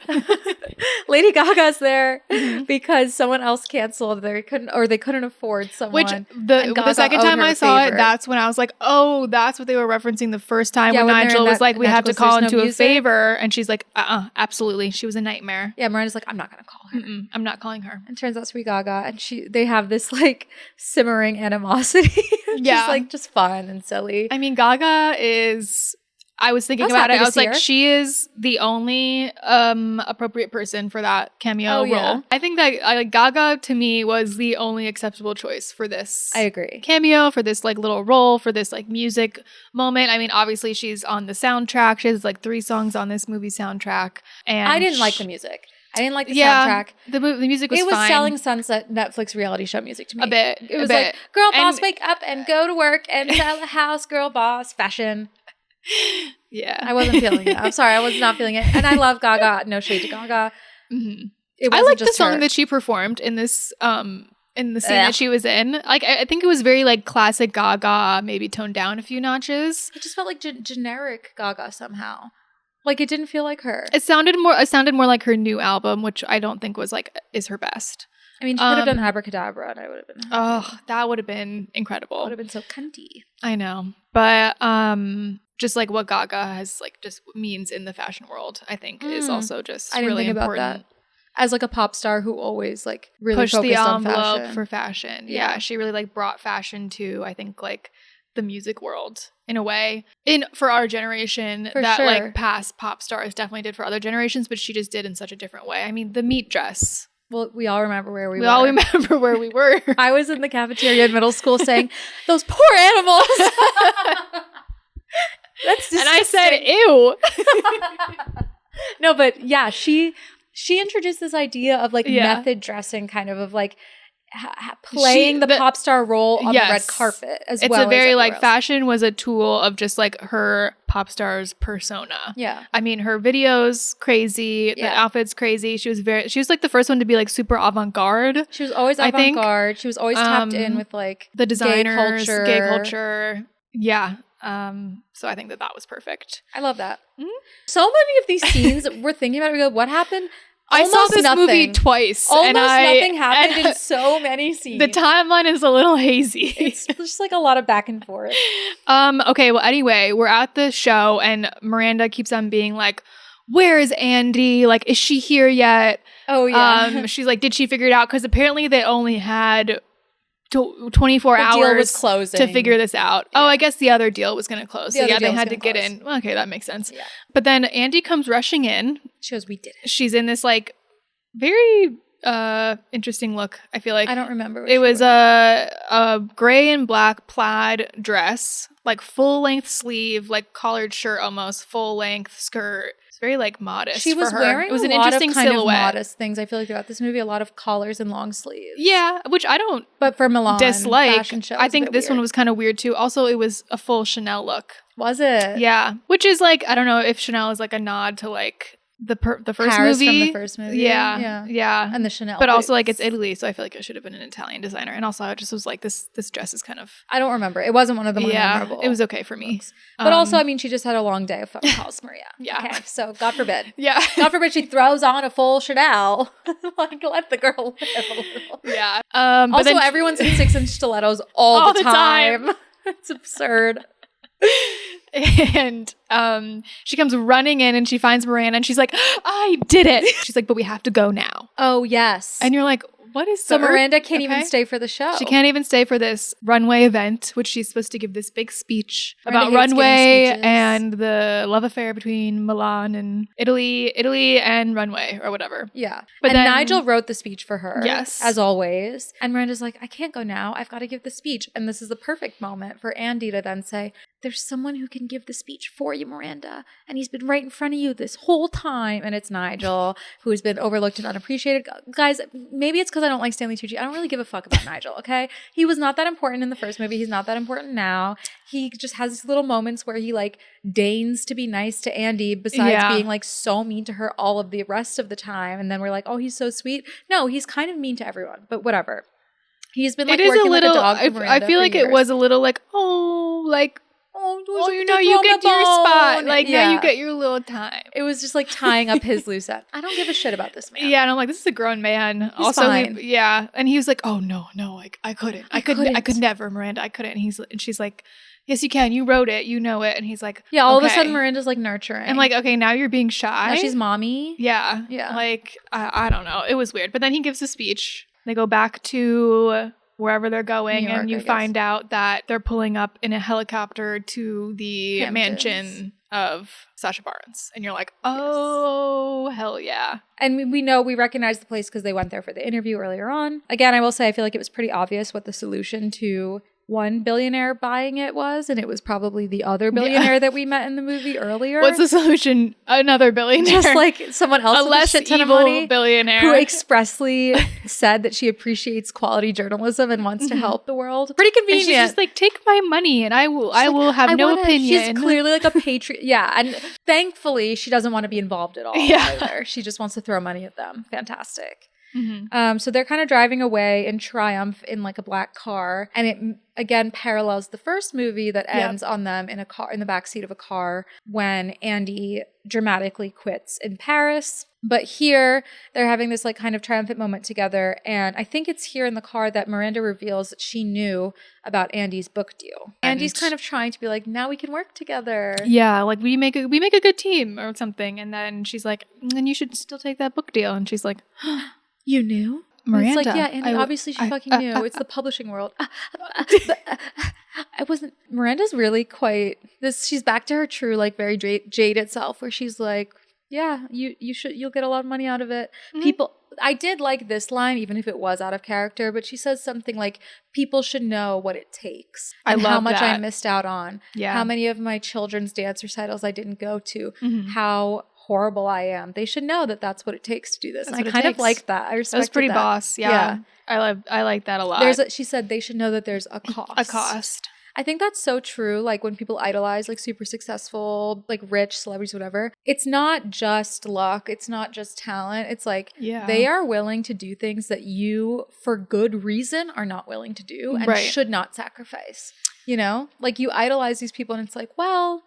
Lady Gaga's there because someone else canceled. They couldn't afford someone. Which the second time I saw it, that's when I was like, oh, that's what they were referencing the first time when Nigel was like, we have to call into a favor, and she's like, absolutely, she was a nightmare. Yeah, Miranda's like, I'm not gonna call her. I'm not calling her. And turns out to be Gaga, and they have this like simmering animosity. Just like just fun and silly. I mean, Gaga is. I was thinking about it. I was like, she is the only appropriate person for that cameo role. I think that Gaga to me was the only acceptable choice for this. I agree. Cameo, for this like little role, for this like music moment. I mean, obviously she's on the soundtrack. She has like 3 songs on this movie soundtrack. And I didn't like the music. I didn't like the soundtrack. The music was fine. It was Selling Sunset Netflix reality show music to me. A bit. It was like, girl boss, wake up and go to work and sell a house, girl boss, fashion. Yeah. I wasn't feeling it. I'm sorry. I was not feeling it. And I love Gaga. No shade to Gaga. I like the song that she performed in this in the scene that she was in. Like I think it was very like classic Gaga, maybe toned down a few notches. It just felt like generic Gaga somehow. Like it didn't feel like her. It sounded more like her new album, which I don't think was like is her best. I mean, she could have done Abracadabra, and I would have been. Oh, that would have been incredible. It would have been so cunty. I know, but just like what Gaga has like just means in the fashion world, I think is also just really important. About that. As like a pop star who always like really pushed the envelope on fashion. For fashion. Yeah, she really like brought fashion to I think like the music world in a way for our generation like past pop stars definitely did for other generations, but she just did in such a different way. I mean, the meat dress. Well, we all remember where we were. We all remember where we were. I was in the cafeteria in middle school saying, those poor animals. That's disgusting. And I said, ew. No, but yeah, she introduced this idea of like method dressing kind of like playing the pop star role on the red carpet as well. It's a very like fashion was a tool of just like her pop star's persona. Yeah. I mean, her videos crazy, the outfits crazy. She was like the first one to be like super avant-garde. She was always avant-garde. She was always tapped in with like the designers, gay culture. Yeah. So I think that was perfect. I love that. Mm-hmm. So many of these scenes we're thinking about it, we go, what happened? I saw this movie twice. Almost nothing happened in so many scenes. The timeline is a little hazy. It's just like a lot of back and forth. Okay, well, anyway, we're at the show and Miranda keeps on being like, where is Andy? Like, is she here yet? Oh, yeah. She's like, did she figure it out? Because apparently they only had 24 hours to figure this out. Yeah. Oh, I guess the other deal was going to close. So they had to get in. Okay, that makes sense. Yeah. But then Andy comes rushing in. She goes, we did it. She's in this like very interesting look. I feel like I don't remember. It was a gray and black plaid dress, like full length sleeve, like collared shirt almost, full length skirt. It's very like modest. She was for her. wearing it was an a lot interesting of kind silhouette. of modest things. I feel like throughout this movie, a lot of collars and long sleeves. Yeah, which I don't But for Milan dislike. fashion show, I think this one was kind of weird too. Also, it was a full Chanel look. Was it? Yeah, which is like, I don't know if Chanel is like a nod to like the first Paris movie. from the first movie. Yeah. And the Chanel. But also like it's Italy, so I feel like it should have been an Italian designer. And also I just was like, this dress is kind of. I don't remember. It wasn't one of the more memorable. It was okay for me. But also, I mean, she just had a long day of phone calls, Maria. Yeah. Okay, so God forbid. Yeah. God forbid she throws on a full Chanel. Like, let the girl live a little. Yeah. But also, everyone's in 6-inch stilettos all the time. It's absurd. And she comes running in and she finds Miranda and she's like, I did it. She's like, but we have to go now. Oh, yes. And you're like, what is so Miranda can't even stay for the show. She can't even stay for this runway event, which she's supposed to give this big speech Miranda about runway speeches. and the love affair between Milan and Italy and runway or whatever. Yeah. But and then Nigel wrote the speech for her. Yes. As always. And Miranda's like, I can't go now. I've got to give the speech. And this is the perfect moment for Andy to then say, there's someone who can give the speech for you, Miranda. And he's been right in front of you this whole time. And it's Nigel, who has been overlooked and unappreciated. Guys, maybe it's because I don't like Stanley Tucci. I don't really give a fuck about Nigel, okay? He was not that important in the first movie. He's not that important now. He just has these little moments where he like deigns to be nice to Andy besides being like so mean to her all of the rest of the time. And then we're like, oh, he's so sweet. No, he's kind of mean to everyone, but whatever. He's been like working like a dog for Miranda I feel like years. it was a little like, oh, you know, you get your spot. Like, now you get your little time. It was just like tying up his loose end. I don't give a shit about this man. Yeah, and I'm like, this is a grown man. He's fine. And he was like, oh, no, like, I couldn't. I could never, Miranda. I couldn't. And she's like, yes, you can. You wrote it. You know it. And he's like, yeah, all okay. of a sudden Miranda's like nurturing. I'm like, okay, now you're being shy. Now she's mommy. Yeah. Like, I don't know. It was weird. But then he gives a speech. They go back to wherever they're going, York, and you find out that they're pulling up in a helicopter to the mansion of Sacha Barnes. And you're like, oh, hell yeah. And we recognize the place because they went there for the interview earlier on. Again, I will say I feel like it was pretty obvious what the solution to one billionaire buying it was, and it was probably the other billionaire that we met in the movie earlier. What's the solution? Another billionaire. Just like someone else a with less a shit ton evil of money billionaire who expressly said that she appreciates quality journalism and wants to help the world. Pretty convenient. And she's just like, take my money and I will have no opinion. She's clearly like a patriot. Yeah. And thankfully she doesn't want to be involved at all either. She just wants to throw money at them. Fantastic. Mm-hmm. So they're kind of driving away in triumph in like a black car, and it again parallels the first movie that ends on them in a car, in the backseat of a car, when Andy dramatically quits in Paris. But here they're having this like kind of triumphant moment together, and I think it's here in the car that Miranda reveals that she knew about Andy's book deal. Andy's kind of trying to be like, now we can work together. Yeah, like we make a good team or something, and then she's like, and you should still take that book deal, and she's like, you knew? Miranda. It's like, yeah, Andy, obviously she fucking knew. It's the publishing world. I wasn't. Miranda's really quite this. She's back to her true, like very jaded self, where she's like, yeah, you'll get a lot of money out of it. Mm-hmm. People, I did like this line, even if it was out of character, but she says something like, people should know what it takes. And how much I missed out on. Yeah. How many of my children's dance recitals I didn't go to. Mm-hmm. How horrible I am. They should know that that's what it takes to do this. And I kind of like that. I respect that. That's pretty boss. Yeah. I like that a lot. She said they should know that there's a cost. A cost. I think that's so true. Like when people idolize like super successful, like rich celebrities, whatever, it's not just luck. It's not just talent. It's like they are willing to do things that you, for good reason, are not willing to do and should not sacrifice. You know, like you idolize these people and it's like, well,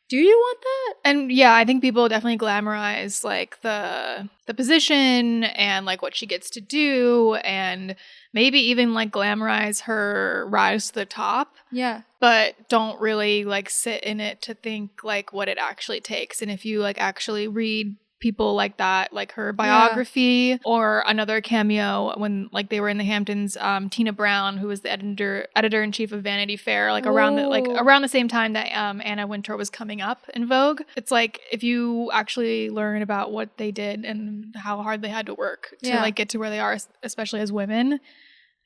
do you want that? And yeah, I think people definitely glamorize like the position and like what she gets to do, and maybe even like glamorize her rise to the top. Yeah. But don't really like sit in it to think like what it actually takes. And if you like actually read people like that, like her biography, or another cameo when like they were in the Hamptons, Tina Brown, who was the editor-in-chief of Vanity Fair, like around the same time that Anna Wintour was coming up in Vogue. It's like if you actually learn about what they did and how hard they had to work to like get to where they are, especially as women,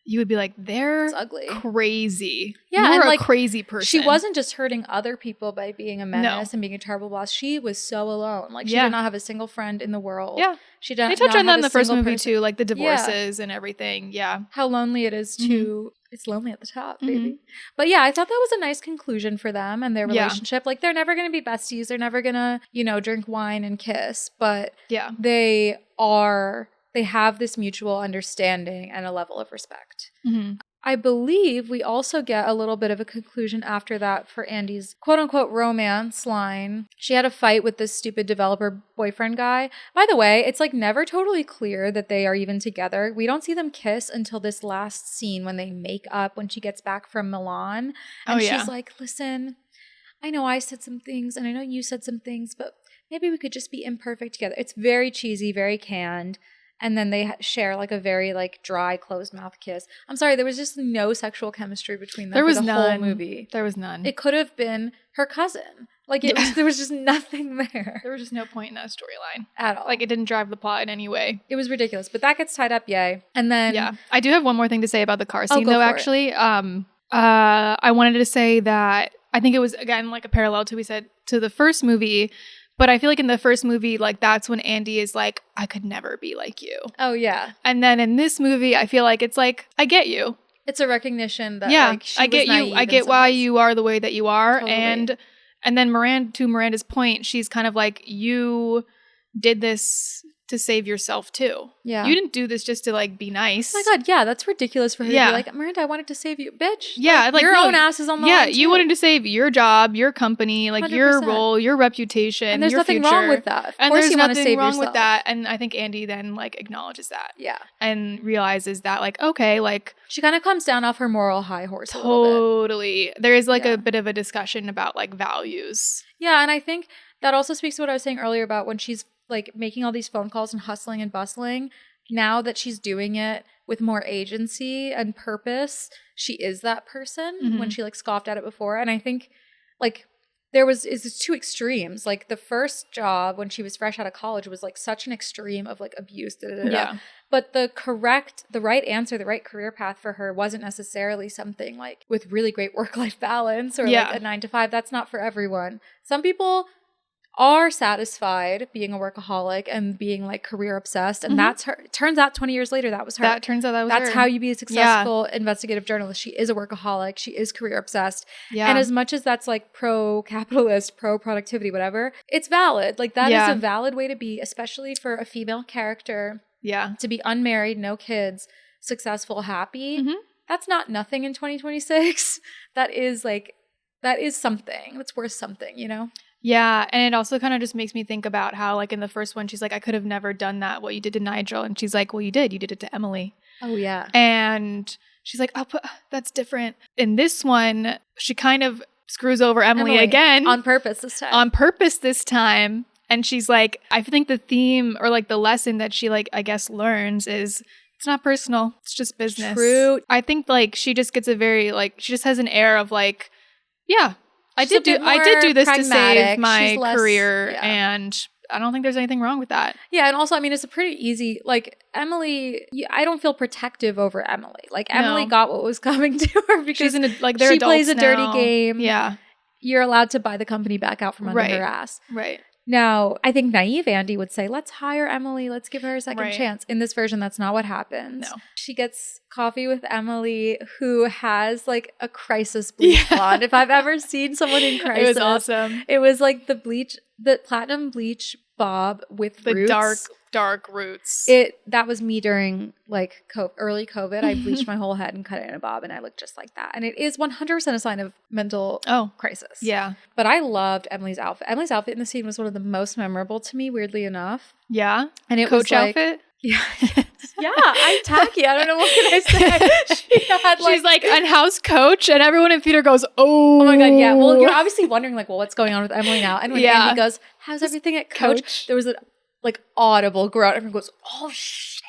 you would be like, they're crazy. Yeah, you're a crazy person. She wasn't just hurting other people by being a menace and being a terrible boss. She was so alone. Like, she did not have a single friend in the world. Yeah. She did. They touch on that in the first movie too, like the divorces and everything. Yeah. How lonely it is to... It's lonely at the top, baby. But yeah, I thought that was a nice conclusion for them and their relationship. Like, they're never going to be besties. They're never going to, drink wine and kiss. But they have this mutual understanding and a level of respect. I believe we also get a little bit of a conclusion after that for Andy's quote-unquote romance line. She had a fight with this stupid developer boyfriend guy. By the way, it's like never totally clear that they are even together. We don't see them kiss until this last scene when they make up when she gets back from Milan. And she's like, listen, I know I said some things and I know you said some things, but maybe we could just be imperfect together. It's very cheesy, very canned. And then they share like a very like dry, closed mouth kiss. I'm sorry, there was just no sexual chemistry between them. There was the whole movie. There was none. It could have been her cousin. Like there was just nothing there. There was just no point in that storyline at all. Like it didn't drive the plot in any way. It was ridiculous. But that gets tied up, yay. And then I do have one more thing to say about the car scene though. Actually, I wanted to say that I think it was again like a parallel to the first movie. But I feel like in the first movie, like that's when Andy is like, I could never be like you. Oh, yeah. And then in this movie, I feel like it's like, I get you. It's a recognition that like she I get was you. I get why you are the way that you are. Totally. And then Miranda's point, she's kind of like, you did this to save yourself too. Yeah. You didn't do this just to like be nice. Oh my God, yeah, that's ridiculous for her to be like, Miranda, I wanted to save you. Bitch. Yeah. Like your own ass is on the line. Yeah, you wanted to save your job, your company, like 100%. Your role, your reputation, and there's your nothing future. wrong with that. Of and course there's you want to nothing save wrong yourself. with that. And I think Andy then like acknowledges that. Yeah. And realizes that like, okay, like she kind of comes down off her moral high horse. Totally. There is like a bit of a discussion about like values. Yeah, and I think that also speaks to what I was saying earlier about when she's like making all these phone calls and hustling and bustling. Now that she's doing it with more agency and purpose, she is that person when she like scoffed at it before. And I think like it's two extremes. Like the first job when she was fresh out of college was like such an extreme of like abuse. Yeah. But the right answer, the right career path for her wasn't necessarily something like with really great work-life balance or like a 9 to 5. That's not for everyone. Some people are satisfied being a workaholic and being like career obsessed, and that's her. Turns out 20 years later that was her. That's how you be a successful investigative journalist. She is a workaholic. She is career obsessed. Yeah. And as much as that's like pro-capitalist, pro-productivity, whatever, it's valid. Like that is a valid way to be, especially for a female character. Yeah. To be unmarried, no kids, successful, happy. That's not nothing in 2026. That is something. That's worth something, you know? Yeah, and it also kind of just makes me think about how, like, in the first one, she's like, I could have never done that, what you did to Nigel. And she's like, well, you did. You did it to Emily. Oh, yeah. And she's like, that's different. In this one, she kind of screws over Emily again. On purpose this time. And she's like, I think the theme or, like, the lesson that she, like, I guess learns is it's not personal. It's just business. True. I think, like, she just gets a very, like, she just has an air of, like, yeah. I did do this to save my career, and I don't think there's anything wrong with that. Yeah, and also, I mean, it's a pretty easy, like, Emily, I don't feel protective over Emily. Like, Emily got what was coming to her because she plays a dirty game. Yeah. You're allowed to buy the company back out from under her ass. Right. Now, I think naive Andy would say, let's hire Emily. Let's give her a second chance. In this version, that's not what happens. No. She gets coffee with Emily, who has like a crisis bleach blonde. If I've ever seen someone in crisis. It was awesome. It was like the platinum bleach bob with the roots. dark roots. That was me during like early COVID. I bleached my whole head and cut it in a bob, and I looked just like that. And it is 100% a sign of mental crisis. Yeah. But I loved Emily's outfit. Emily's outfit in the scene was one of the most memorable to me, weirdly enough. Yeah. And it Coach was like, outfit? Yeah. Yeah, I'm tacky. I don't know, what can I say? She's like a house coach, and everyone in theater goes, oh my God, yeah. Well, you're obviously wondering like, well, what's going on with Emily now? And when Andy goes, how's everything at Coach? There was like audible groan. Everyone goes, oh shit.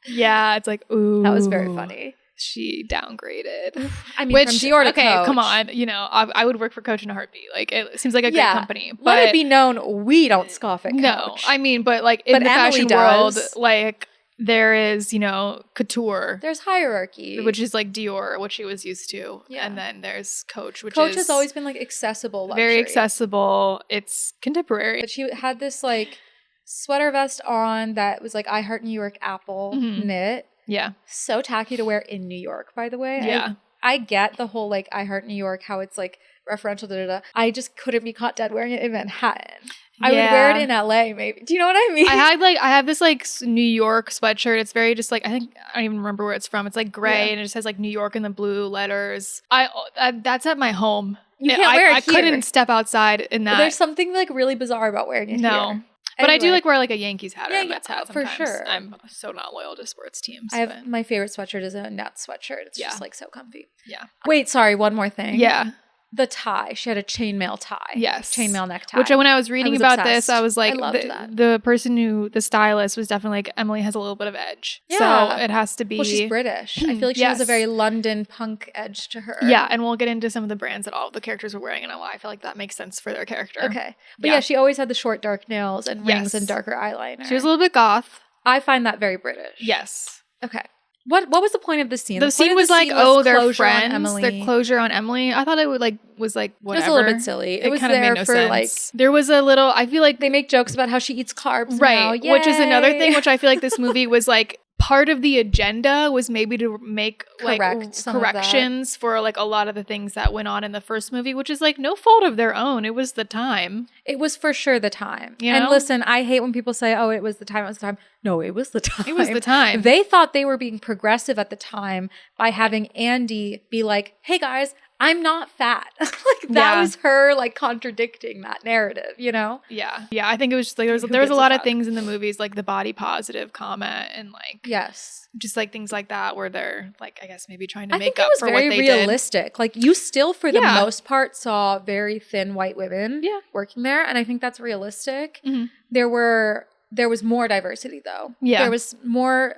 Yeah, it's like, ooh. That was very funny. She downgraded. I mean, from Dior to Coach. Come on. You know, I would work for Coach in a heartbeat. Like, it seems like a great company. But let it be known, we don't scoff at Coach. No, I mean, but like in the Emily fashion world, like there is, you know, couture. There's hierarchy. Which is like Dior, what she was used to. Yeah. And then there's Coach, which Coach has always been like accessible luxury. Very accessible. It's contemporary. But she had this like sweater vest on that was like I Heart New York Apple knit. Yeah. So tacky to wear in New York, by the way. Yeah. I get the whole like I Heart New York, how it's like referential, I just couldn't be caught dead wearing it in Manhattan. I would wear it in LA maybe. Do you know what I mean? I have this like New York sweatshirt. It's very just like, I don't even remember where it's from. It's like gray and it just has like New York in the blue letters. That's at my home. You can't wear it I couldn't step outside in that. There's something like really bizarre about wearing it here. But I do like wear like a Yankees hat or a Mets hat sometimes. For sure. I'm so not loyal to sports teams. My favorite sweatshirt is a Nets sweatshirt. It's just like so comfy. Yeah. Wait, sorry, one more thing. Yeah. The tie. She had a chainmail tie. Yes. Chainmail necktie. Which when I was reading about obsessed. this, I was like, the person who, the stylist was definitely like, Emily has a little bit of edge. Yeah. So it has to be. Well, she's British. I feel like she has a very London punk edge to her. Yeah. And we'll get into some of the brands that all of the characters were wearing and I feel like that makes sense for their character. Okay. But yeah, she always had the short dark nails and rings and darker eyeliner. She was a little bit goth. I find that very British. Yes. Okay. What was the point of the scene? The scene was like, they're friends. Their closure on Emily. I thought it would was like whatever. It was a little bit silly. It was there for sense. Like there was a little. I feel like they make jokes about how she eats carbs, right? Which is another thing. Which I feel like this movie was like part of the agenda was maybe to make like corrections for like a lot of the things that went on in the first movie, which is like no fault of their own. It was the time. It was for sure the time. You know? And listen, I hate when people say, "Oh, it was the time. It was the time." No, it was the time. It was the time. They thought they were being progressive at the time by having Andy be like, "Hey guys, I'm not fat." Like that was her like contradicting that narrative, you know? Yeah. Yeah. I think it was just like there was a lot of things in the movies like the body positive comment and like just like things like that where they're like I guess maybe trying to make up for what they did. I think it was very realistic. Like you still for the most part saw very thin white women working there and I think that's realistic. Mm-hmm. There was more diversity though. Yeah. There was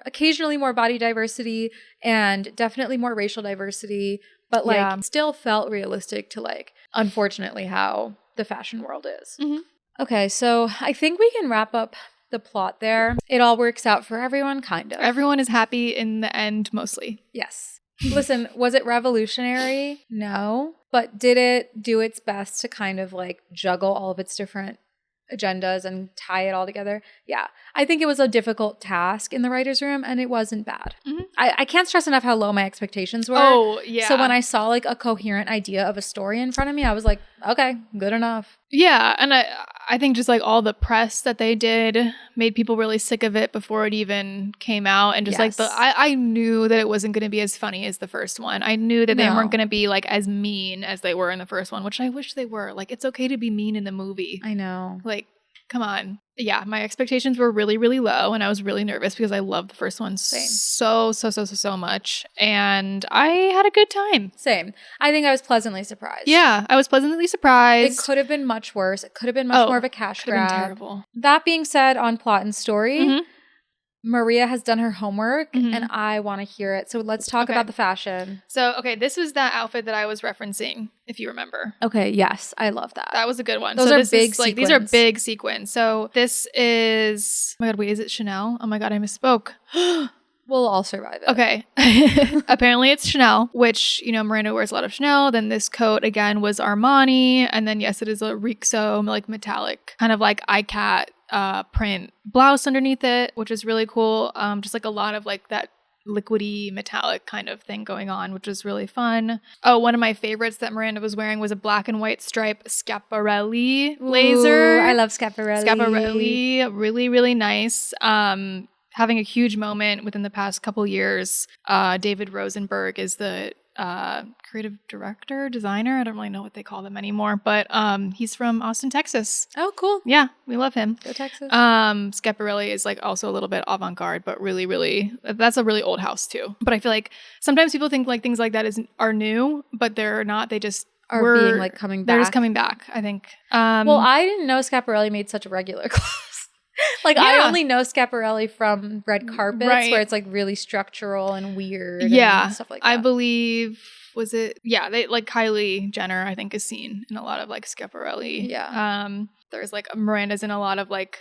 occasionally more body diversity and definitely more racial diversity. But like still felt realistic to like, unfortunately, how the fashion world is. Mm-hmm. Okay, so I think we can wrap up the plot there. It all works out for everyone, kind of. Everyone is happy in the end, mostly. Yes. Listen, was it revolutionary? No. But did it do its best to kind of like juggle all of its different agendas and tie it all together? Yeah. I think it was a difficult task in the writer's room and it wasn't bad. Mm-hmm. I can't stress enough how low my expectations were. Oh, yeah. So when I saw like a coherent idea of a story in front of me, I was like, okay, good enough. Yeah. And I think just like all the press that they did made people really sick of it before it even came out. And just like I knew that it wasn't going to be as funny as the first one. I knew that they weren't going to be like as mean as they were in the first one, which I wish they were. Like it's okay to be mean in the movie. I know. Like, come on. Yeah, my expectations were really, really low and I was really nervous because I loved the first one so much. And I had a good time. Same. I think I was pleasantly surprised. Yeah, I was pleasantly surprised. It could have been much worse. It could have been much more of a cash grab. Been terrible. That being said, on plot and story, Maria has done her homework and I want to hear it. So let's talk about the fashion. So, this was that outfit that I was referencing, if you remember. Okay, yes. I love that. That was a good one. Those are big sequins. Like, these are big sequins. So this is, oh my God, wait, is it Chanel? Oh my God, I misspoke. We'll all survive it. Okay. Apparently it's Chanel, which, you know, Miranda wears a lot of Chanel. Then this coat, again, was Armani. And then, yes, it is a Rixo, like metallic, kind of like iCat print blouse underneath it, which is really cool. Just like a lot of like that liquidy metallic kind of thing going on, which was really fun. Oh, one of my favorites that Miranda was wearing was a black and white stripe Schiaparelli blazer. Ooh, I love Schiaparelli. Schiaparelli, really, really nice. Having a huge moment within the past couple years. David Rosenberg is the creative director, designer. I don't really know what they call them anymore, but he's from Austin, Texas. Oh, cool. Yeah, we love him. Go Texas. Schiaparelli is like also a little bit avant-garde, but really, really, that's a really old house too. But I feel like sometimes people think like things like that are new, but they're not. They just are being like coming back. They're just coming back, I think. Well, I didn't know Schiaparelli made such regular clothes. Like I only know Schiaparelli from red carpets where it's like really structural and weird and stuff like that. I believe they like Kylie Jenner I think is seen in a lot of like Schiaparelli. There's like Miranda's in a lot of like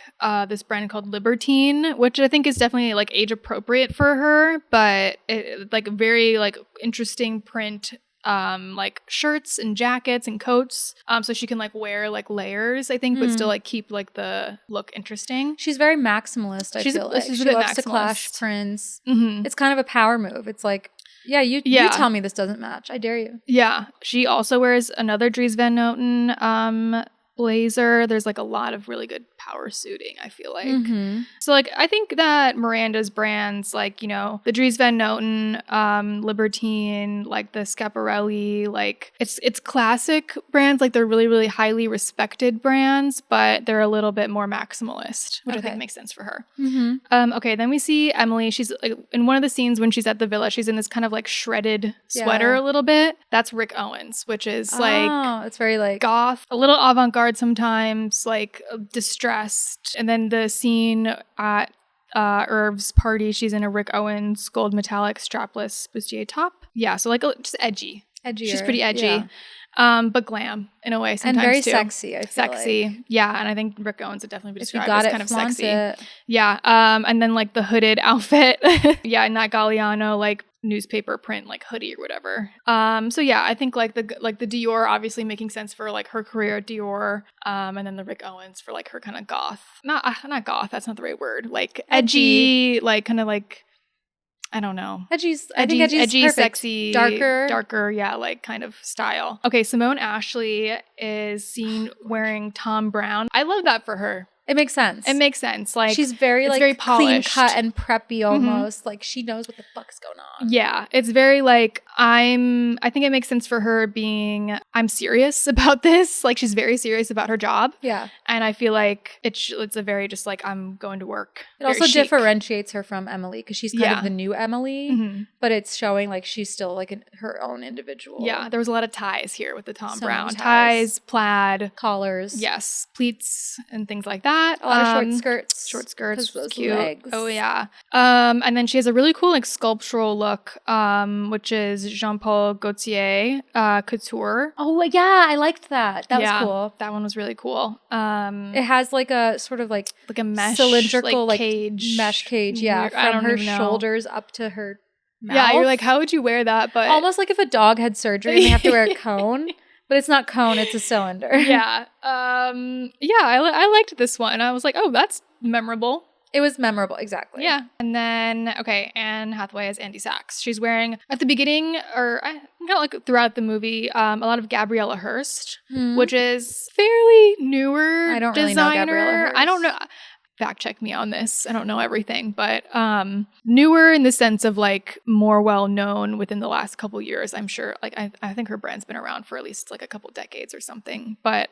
this brand called Libertine, which I think is definitely like age appropriate for her, but it like very like interesting print like shirts and jackets and coats, so she can like wear like layers I think but still like keep like the look interesting. She's very maximalist. I feel like she loves to clash prints. It's kind of a power move. It's like you tell me this doesn't match, I dare you. She also wears another Dries Van Noten blazer. There's like a lot of really good power suiting, I feel like. So like I think that Miranda's brands, like, you know, the Dries Van Noten, Libertine, like the Schiaparelli, like it's classic brands, like they're really, really highly respected brands, but they're a little bit more maximalist, which I think makes sense for her. Okay, then we see Emily. She's like, in one of the scenes when she's at the villa, she's in this kind of like shredded sweater a little bit. That's Rick Owens, which is like it's very like goth, a little avant-garde sometimes, like distressed. And then the scene at Irv's party, she's in a Rick Owens gold metallic strapless bustier top. Yeah, so like just edgy. Edgier. She's pretty edgy. But glam in a way sometimes and very too. sexy. I feel like. Yeah, and I think Rick Owens would definitely be described as kind of sexy. It. Yeah, and then like the hooded outfit. Nat Galliano like newspaper print like hoodie or whatever. So yeah, I think like the Dior obviously making sense for like her career at Dior, and then the Rick Owens for like her kind of goth. Not goth. That's not the right word. Like edgy, like kind of like. I don't know. Edgy, perfect. Sexy, darker, like kind of style. Okay, Simone Ashley is seen wearing Tom Brown. I love that for her. It makes sense. Like she's very like very polished, clean cut and preppy almost. Like she knows what the fuck's going on. Yeah, it's very like I think it makes sense for her being I'm serious about this. Like she's very serious about her job. Yeah, and I feel like it's a very just like I'm going to work. It also differentiates her from Emily because she's kind of the new Emily, but it's showing like she's still like her own individual. Yeah, there was a lot of ties here with the Tom Brown ties, plaid, collars, yes, pleats and things like that. A lot of short skirts, those cute legs. Oh yeah. And then she has a really cool like sculptural look, which is Jean-Paul Gaultier couture. Oh yeah, I liked that. That was cool. That one was really cool. It has like a sort of like a mesh cylindrical like cage, mesh cage. Yeah, from her shoulders up to her mouth. Yeah, you're like, how would you wear that? But almost like if a dog had surgery and they have to wear a cone. But it's not cone, it's a cylinder. Yeah. I liked this one. I was like, oh, that's memorable. It was memorable, exactly. Yeah. And then, Anne Hathaway as Andy Sachs. She's wearing, at the beginning, or kind of like throughout the movie, a lot of Gabriella Hearst, which is fairly newer I don't really know Gabriella Hearst. I don't know. Fact check me on this. I don't know everything, but newer in the sense of like more well known within the last couple years. I'm sure. Like I think her brand's been around for at least like a couple decades or something. But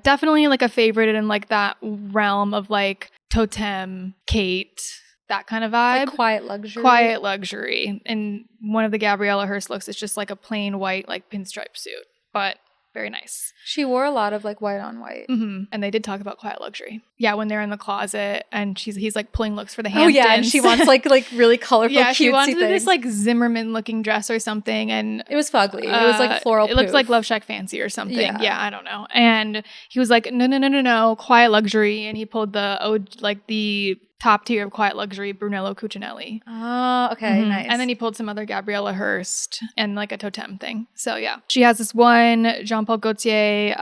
definitely like a favorite in like that realm of like Totem, Kate, that kind of vibe. Like quiet luxury. And one of the Gabriella Hearst looks is just like a plain white like pinstripe suit, but very nice. She wore a lot of like white on white. And they did talk about quiet luxury. Yeah, when they're in the closet and he's like pulling looks for the Hamptons. Oh yeah, and she wants like really colorful, yeah, she wanted things. This like Zimmerman looking dress or something, and it was fugly. It was like floral. It looked like Love Shack Fancy or something. Yeah, I don't know. And he was like, no, quiet luxury, and he pulled the top tier of quiet luxury, Brunello Cucinelli. Oh, okay, nice. And then he pulled some other Gabriella Hearst and like a Totem thing. So yeah, she has this one Jean-Paul Gaultier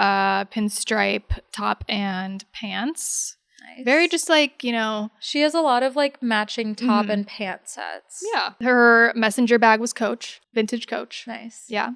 pinstripe top and pants. Nice. Very just like, she has a lot of like matching top and pant sets. Yeah. Her messenger bag was Coach, vintage Coach. Nice. Yeah.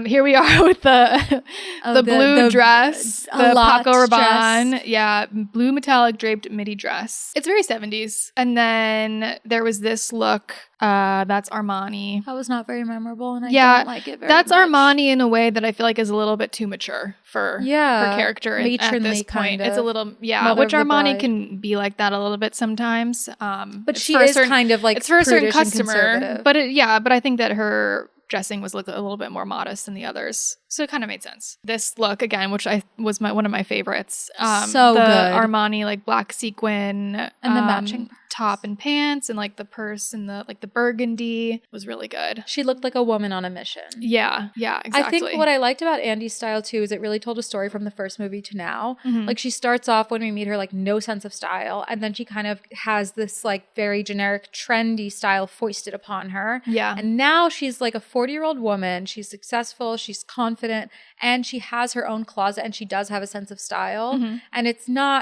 Here we are with the blue dress, the Paco Rabanne. Yeah. Blue metallic draped midi dress. It's very 70s. And then there was this look. That's Armani. That was not very memorable, and I don't like it very that's much. Armani in a way that I feel like is a little bit too mature for her character at this point. Kind of. It's a little, which Armani can be like that a little bit sometimes. But she is kind of like it's for a certain customer. But but I think that her dressing was a little bit more modest than the others. So it kind of made sense. This look, again, which was one of my favorites. So the good. Armani like black sequin. And the matching top and pants and like the purse and the burgundy was really good. She looked like a woman on a mission. Yeah, exactly. I think what I liked about Andy's style too is it really told a story from the first movie to now. Like she starts off when we meet her like no sense of style, and then she kind of has this like very generic trendy style foisted upon her. Yeah. And now she's like a 40-year-old woman. She's successful, she's confident, and she has her own closet, and she does have a sense of style. And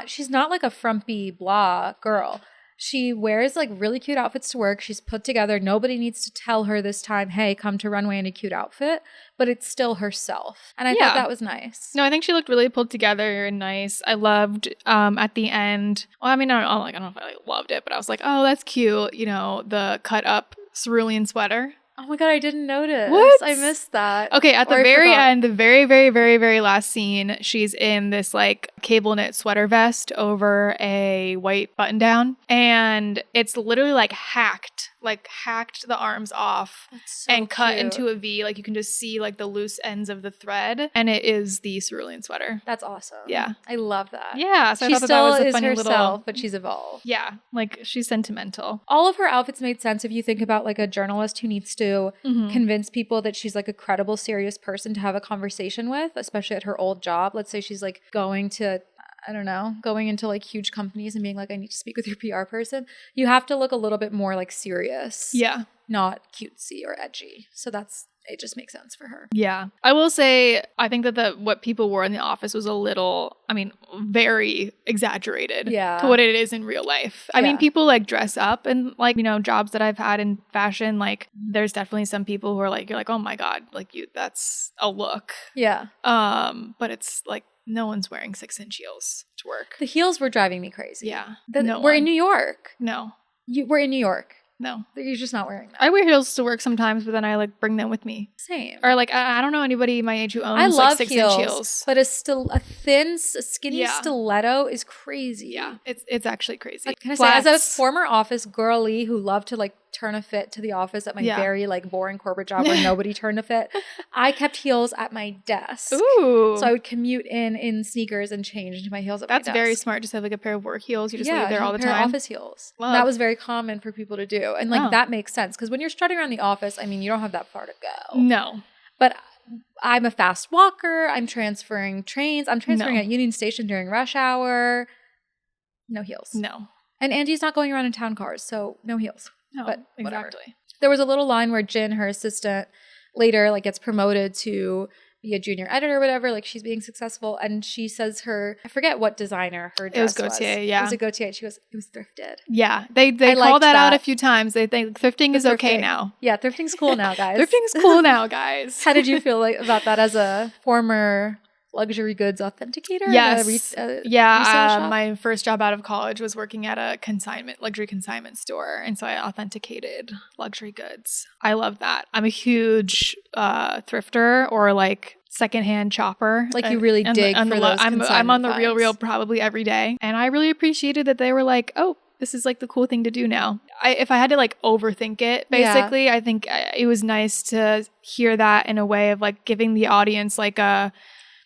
she's not like a frumpy blah girl. She wears like really cute outfits to work. She's put together. Nobody needs to tell her this time, hey, come to runway in a cute outfit. But it's still herself. And I thought that was nice. No, I think she looked really pulled together and nice. I loved at the end. Well, I mean, I don't know if I loved it, but I was like, oh, that's cute. You know, the cut up cerulean sweater. Oh my God, I didn't notice. What? I missed that. Okay, at the very end, the very, very, very, very last scene, she's in this like cable knit sweater vest over a white button down. And it's literally like hacked the arms off and cut into a V. Like you can just see like the loose ends of the thread. And it is the cerulean sweater. That's awesome. Yeah. I love that. Yeah. So she I thought still that was a is funny herself, but she's evolved. Yeah. Like she's sentimental. All of her outfits made sense if you think about like a journalist who needs to convince people that she's like a credible, serious person to have a conversation with, especially at her old job. Let's say she's like going into like huge companies and being like, I need to speak with your PR person. You have to look a little bit more like serious. Yeah. Not cutesy or edgy. So it just makes sense for her. Yeah. I will say, I think that what people wore in the office was very exaggerated to what it is in real life. I mean, people like dress up and like, you know, jobs that I've had in fashion, like there's definitely some people who are like, you're like, oh my God, like that's a look. Yeah. But it's like, no one's wearing 6-inch heels to work. The heels were driving me crazy. Yeah. We're in New York. No. We're in New York. No. You're just not wearing that. I wear heels to work sometimes, but then I like bring them with me. Same. Or like, I don't know anybody my age who owns I love like 6-inch heels. But a skinny stiletto is crazy. Yeah. It's actually crazy. Can I say, as a former office girly who loved to like turn a fit to the office at my very like boring corporate job where nobody turned a fit, I kept heels at my desk. Ooh. So I would commute in sneakers and change into my heels at my desk. That's very smart. Just have like a pair of work heels. You just leave there all the time. Yeah, office heels. That was very common for people to do. And like that makes sense because when you're strutting around the office, I mean, you don't have that far to go. No. But I'm a fast walker. I'm transferring trains. I'm transferring at Union Station during rush hour. No heels. No. And Angie's not going around in town cars, so no heels. No, but whatever. Exactly. There was a little line where Jin, her assistant, later like gets promoted to be a junior editor or whatever. Like she's being successful, and she says I forget what designer her dress was. It was Gautier, yeah. It was a Gautier. She goes, it was thrifted. Yeah, they call that out a few times. They think thrifting is okay now. Yeah, thrifting's cool now, guys. Thrifting's cool now, guys. How did you feel about that as a former luxury goods authenticator? Yes. My first job out of college was working at a luxury consignment store. And so I authenticated luxury goods. I love that. I'm a huge thrifter or like secondhand chopper. Like you really dig for those I'm on the finds. Real probably every day. And I really appreciated that they were like, oh, this is like the cool thing to do now. If I had to like overthink it, basically, I think it was nice to hear that in a way of like giving the audience like a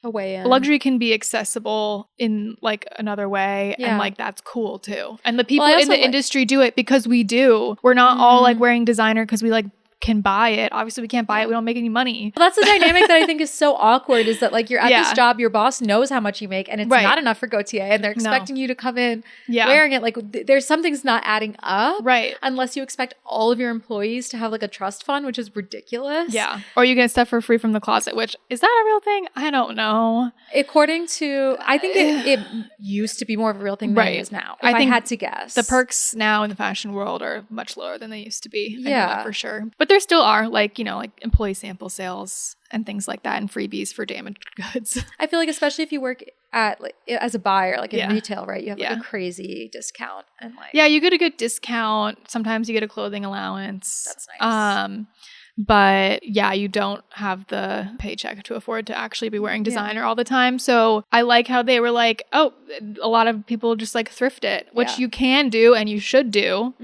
way in. Luxury can be accessible in like another way, and like that's cool too. And the people in the industry do it because we do. We're not all like wearing designer because we like can buy it. Obviously we can't buy it. We don't make any money. Well, that's the dynamic that I think is so awkward, is that like you're at this job, your boss knows how much you make, and it's not enough for Gautier, and they're expecting you to come in wearing it. Like there's something's not adding up, right? Unless you expect all of your employees to have like a trust fund, which is ridiculous. Yeah. Or you get stuff for free from the closet, which is that a real thing? I don't know. According to, I think it used to be more of a real thing than it is now. If I think had to guess, the perks now in the fashion world are much lower than they used to be. I know that for sure. But there still are like, you know, like employee sample sales and things like that, and freebies for damaged goods. I feel like especially if you work at like as a buyer, like in retail, right? You have like a crazy discount, and like you get a good discount. Sometimes you get a clothing allowance. That's nice. But you don't have the paycheck to afford to actually be wearing designer all the time. So I like how they were like, oh, a lot of people just like thrift it, which you can do and you should do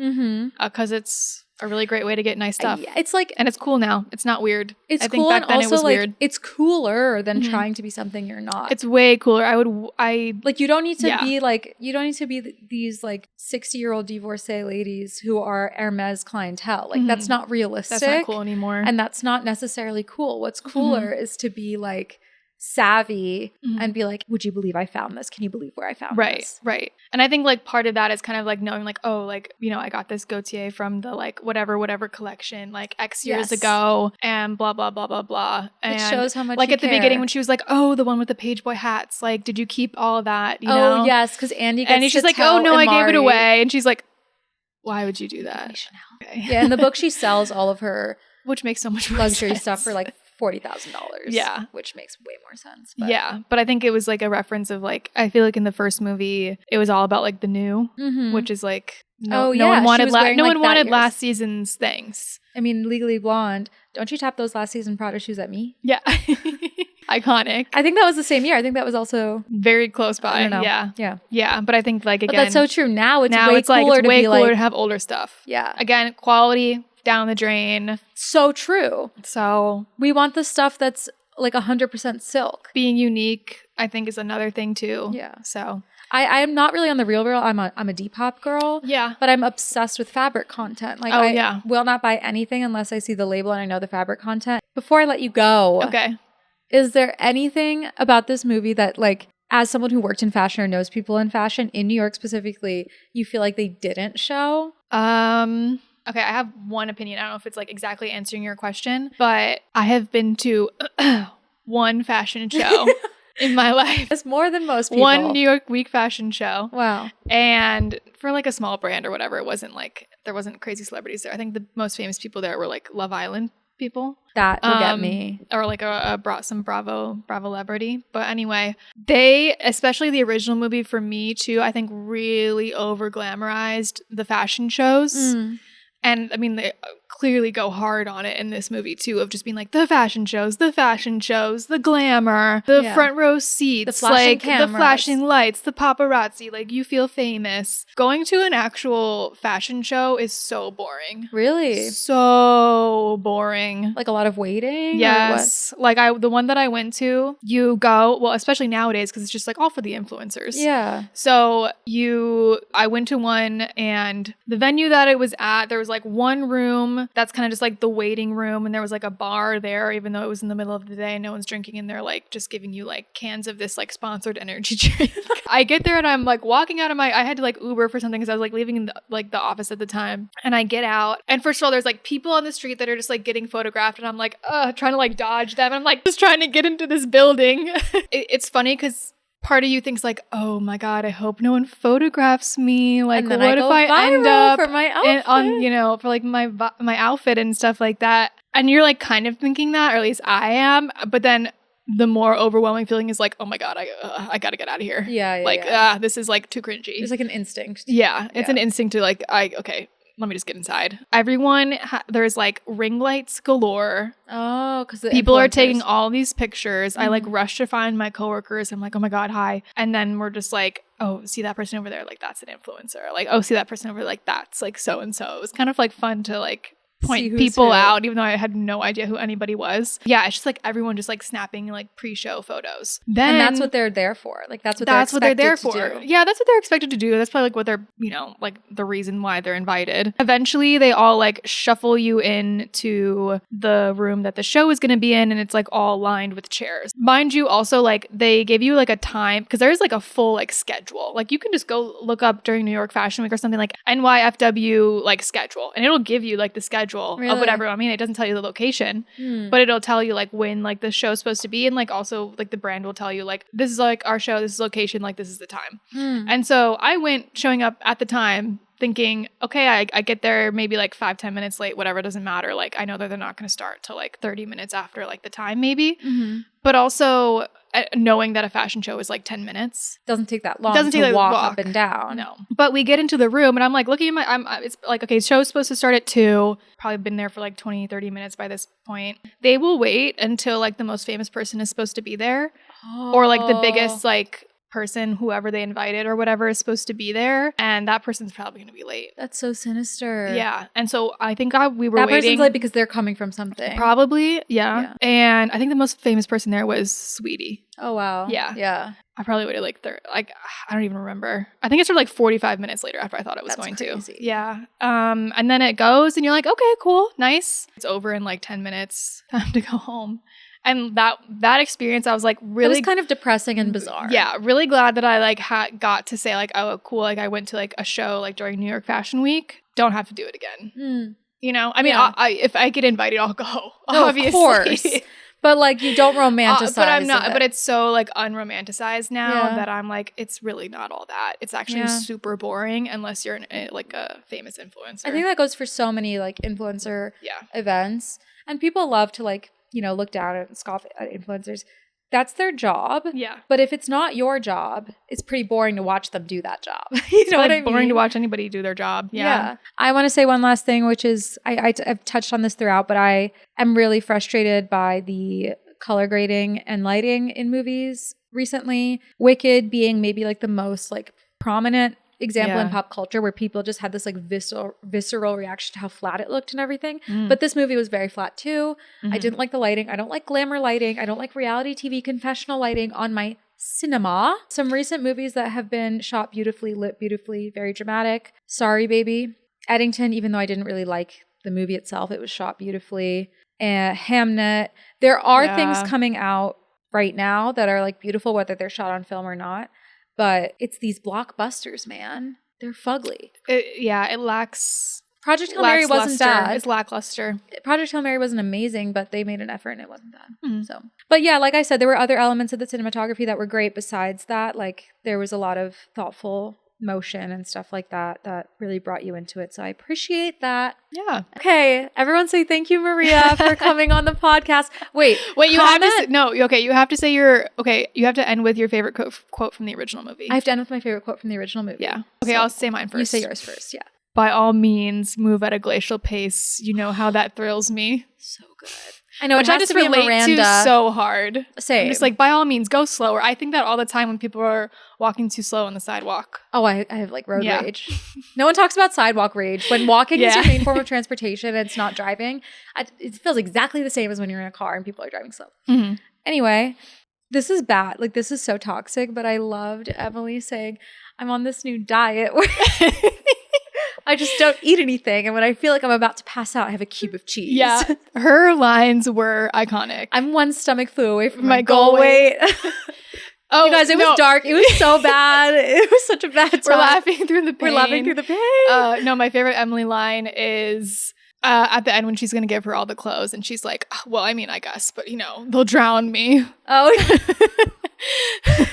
because it's a really great way to get nice stuff. It's like, and it's cool now. It's not weird. It's I think cool, back and then also it was like weird. it's cooler than trying to be something you're not. It's way cooler. I like, you don't need to be like, you don't need to be these like 60-year-old divorcee ladies who are Hermes clientele. Like that's not realistic. That's not cool anymore. And that's not necessarily cool. What's cooler is to be like savvy and be like, would you believe I found this? Can you believe where I found this? Right. And I think like part of that is kind of like knowing like, oh, like, you know, I got this Gautier from the like whatever collection like X years ago and blah, blah, blah, blah, blah. And it shows how much like you at the care. beginning when she was like, oh, the one with the page boy hats. Like, did you keep all of that? You know? Oh, yes. Because she's like, oh, no, I gave it away. And she's like, why would you do that? Okay. Yeah, in the book, she sells all of her which makes so much more luxury sense. stuff for like $40,000. Yeah. Which makes way more sense. But. But I think it was like a reference of like, I feel like in the first movie, it was all about like the new, which is like, no one wanted, last season's things. I mean, Legally Blonde. Don't you tap those last season Prada shoes at me? Yeah. Iconic. I think that was the same year. I think that was also very close by. I don't know. Yeah. Yeah. But I think like, again. But that's so true. Now it's way cooler to have older stuff. Yeah. Again, quality down the drain. So true. So we want the stuff that's like 100% silk. Being unique, I think, is another thing too. Yeah. So I am not really on the real. I'm a Depop girl. Yeah. But I'm obsessed with fabric content. Like I will not buy anything unless I see the label and I know the fabric content. Before I let you go. Okay. Is there anything about this movie that, like, as someone who worked in fashion or knows people in fashion, in New York specifically, you feel like they didn't show? Okay, I have one opinion. I don't know if it's like exactly answering your question, but I have been to one fashion show in my life. It's more than most people. One New York Week fashion show. Wow. And for like a small brand or whatever, it wasn't like, there wasn't crazy celebrities there. I think the most famous people there were like Love Island people. That will get me. Or like some Bravo celebrity. But anyway, they, especially the original movie for me too, I think really over glamorized the fashion shows. And I mean, they clearly go hard on it in this movie too, of just being like the fashion shows, the glamour, the front row seats, the flashing cameras, the flashing lights, the paparazzi, like you feel famous. Going to an actual fashion show is so boring. Really? So boring. Like a lot of waiting? Yes. Like the one that I went to, you go, well, especially nowadays, because it's just like all for the influencers. Yeah. So I went to one, and the venue that it was at, there was like one room that's kind of just like the waiting room, and there was like a bar there, even though it was in the middle of the day and no one's drinking, and they're like just giving you like cans of this like sponsored energy drink. I get there and I'm like walking out of I had to like Uber for something because I was like leaving the office at the time, and I get out, and first of all there's like people on the street that are just like getting photographed, and I'm like trying to like dodge them, and I'm like just trying to get into this building. It's funny because part of you thinks like, oh my God, I hope no one photographs me. Like, what if I end up for my outfit? For like my outfit and stuff like that? And you're like kind of thinking that, or at least I am. But then the more overwhelming feeling is like, oh my God, I gotta get out of here. Yeah. This is like too cringy. It's like an instinct. Yeah, it's an instinct to like, let me just get inside. Everyone, there's like ring lights galore. Oh, because people are taking all these pictures. I like rush to find my coworkers. I'm like, oh my God, hi. And then we're just like, oh, see that person over there? Like, that's an influencer. Like, oh, see that person over there? Like, that's like so-and-so. It was kind of like fun to like point people out, even though I had no idea who anybody was. Yeah, it's just like everyone just like snapping like pre-show photos. And that's what they're there for. Like that's what they're there for. Yeah, that's what they're expected to do. That's probably like what they're, like the reason why they're invited. Eventually they all like shuffle you into the room that the show is going to be in, and it's like all lined with chairs. Mind you, also like they gave you like a time, because there's like a full like schedule. Like you can just go look up during New York Fashion Week or something like NYFW like schedule, and it'll give you like the schedule of whatever. I mean, it doesn't tell you the location, but it'll tell you like when like the show's supposed to be, and like also like the brand will tell you like this is like our show, this is location, like this is the time. And so I went showing up at the time thinking, okay, I get there maybe like 5-10 minutes late, whatever, doesn't matter. Like I know that they're not going to start till like 30 minutes after like the time maybe. But also knowing that a fashion show is like 10 minutes. Doesn't take that long to walk up and down. No. But we get into the room and I'm like looking at it's like, okay, show's supposed to start at 2. Probably been there for like 20-30 minutes by this point. They will wait until like the most famous person is supposed to be there. Or like the biggest like person, whoever they invited or whatever, is supposed to be there, and that person's probably going to be late. That's so sinister. Yeah. And so I think we were that waiting. person's late because they're coming from something. Probably, yeah. And I think the most famous person there was Sweetie. Oh, wow. Yeah. Yeah. I probably waited like I don't even remember. I think it started like 45 minutes later after I thought it was going crazy. to. Yeah. And then it goes and you're like, okay, cool, nice. It's over in like 10 minutes. Time to go home. And that experience, I was like really... It was kind of depressing and bizarre. Yeah, really glad that I like got to say like, oh, cool, like I went to like a show like during New York Fashion Week. Don't have to do it again. You know? I mean, if I get invited, I'll go, obviously. Of course. But like you don't romanticize but I'm not. it. But it's so like unromanticized now that I'm like, it's really not all that. It's actually super boring unless you're like a famous influencer. I think that goes for so many like influencer events. And people love to like, you know, look down and scoff at influencers. That's their job. Yeah. But if it's not your job, it's pretty boring to watch them do that job. You know what I mean? Boring to watch anybody do their job. Yeah. I want to say one last thing, which is I've touched on this throughout, but I am really frustrated by the color grading and lighting in movies recently. Wicked being maybe like the most like prominent example in pop culture where people just had this like visceral reaction to how flat it looked and everything. But this movie was very flat too. I didn't like the lighting. I don't like glamour lighting. I don't like reality TV confessional lighting on my cinema. Some recent movies that have been shot beautifully, lit beautifully, very dramatic. Sorry, Baby. Eddington, even though I didn't really like the movie itself, it was shot beautifully. And Hamnet. There are things coming out right now that are like beautiful, whether they're shot on film or not. But it's these blockbusters, man. They're fugly. It lacks... Project Hail Mary wasn't bad. It's lackluster. Project Hail Mary wasn't amazing, but they made an effort and it wasn't bad. So, but yeah, like I said, there were other elements of the cinematography that were great besides that. Like there was a lot of thoughtful motion and stuff like that that really brought you into it. So I appreciate that. Yeah. Okay, everyone say thank you, Maria, for coming on the podcast. Wait, you have to you have to say you have to end with your favorite quote from the original movie. I have to end with my favorite quote from the original movie. Yeah. Okay, so I'll say mine first. You say yours first, yeah. By all means, move at a glacial pace. You know how that thrills me. So good. I know, which I just relate to so hard. Same. I'm just like, by all means, go slower. I think that all the time when people are walking too slow on the sidewalk. Oh, I have like road rage. No one talks about sidewalk rage. When walking is your main form of transportation and it's not driving, it feels exactly the same as when you're in a car and people are driving slow. Anyway, this is bad. Like, this is so toxic, but I loved Emily saying, I'm on this new diet where I just don't eat anything. And when I feel like I'm about to pass out, I have a cube of cheese. Yeah. Her lines were iconic. I'm one stomach flu away from my goal weight. Oh, you guys, it was dark. It was so bad. It was such a bad time. We're laughing through the pain. No, my favorite Emily line is at the end when she's going to give her all the clothes. And she's like, well, I mean, I guess, but, you know, they'll drown me. Oh,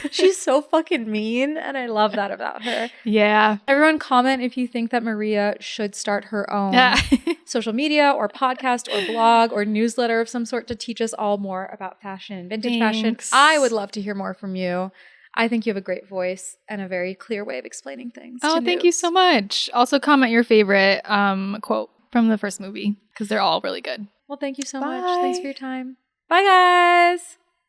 she's so fucking mean. And I love that about her. Yeah. Everyone comment if you think that Maria should start her own social media or podcast or blog or newsletter of some sort to teach us all more about fashion, vintage fashion. I would love to hear more from you. I think you have a great voice and a very clear way of explaining things. Oh, thank you so much. Also comment your favorite quote from the first movie because they're all really good. Well, thank you so much. Thanks for your time. Bye, guys.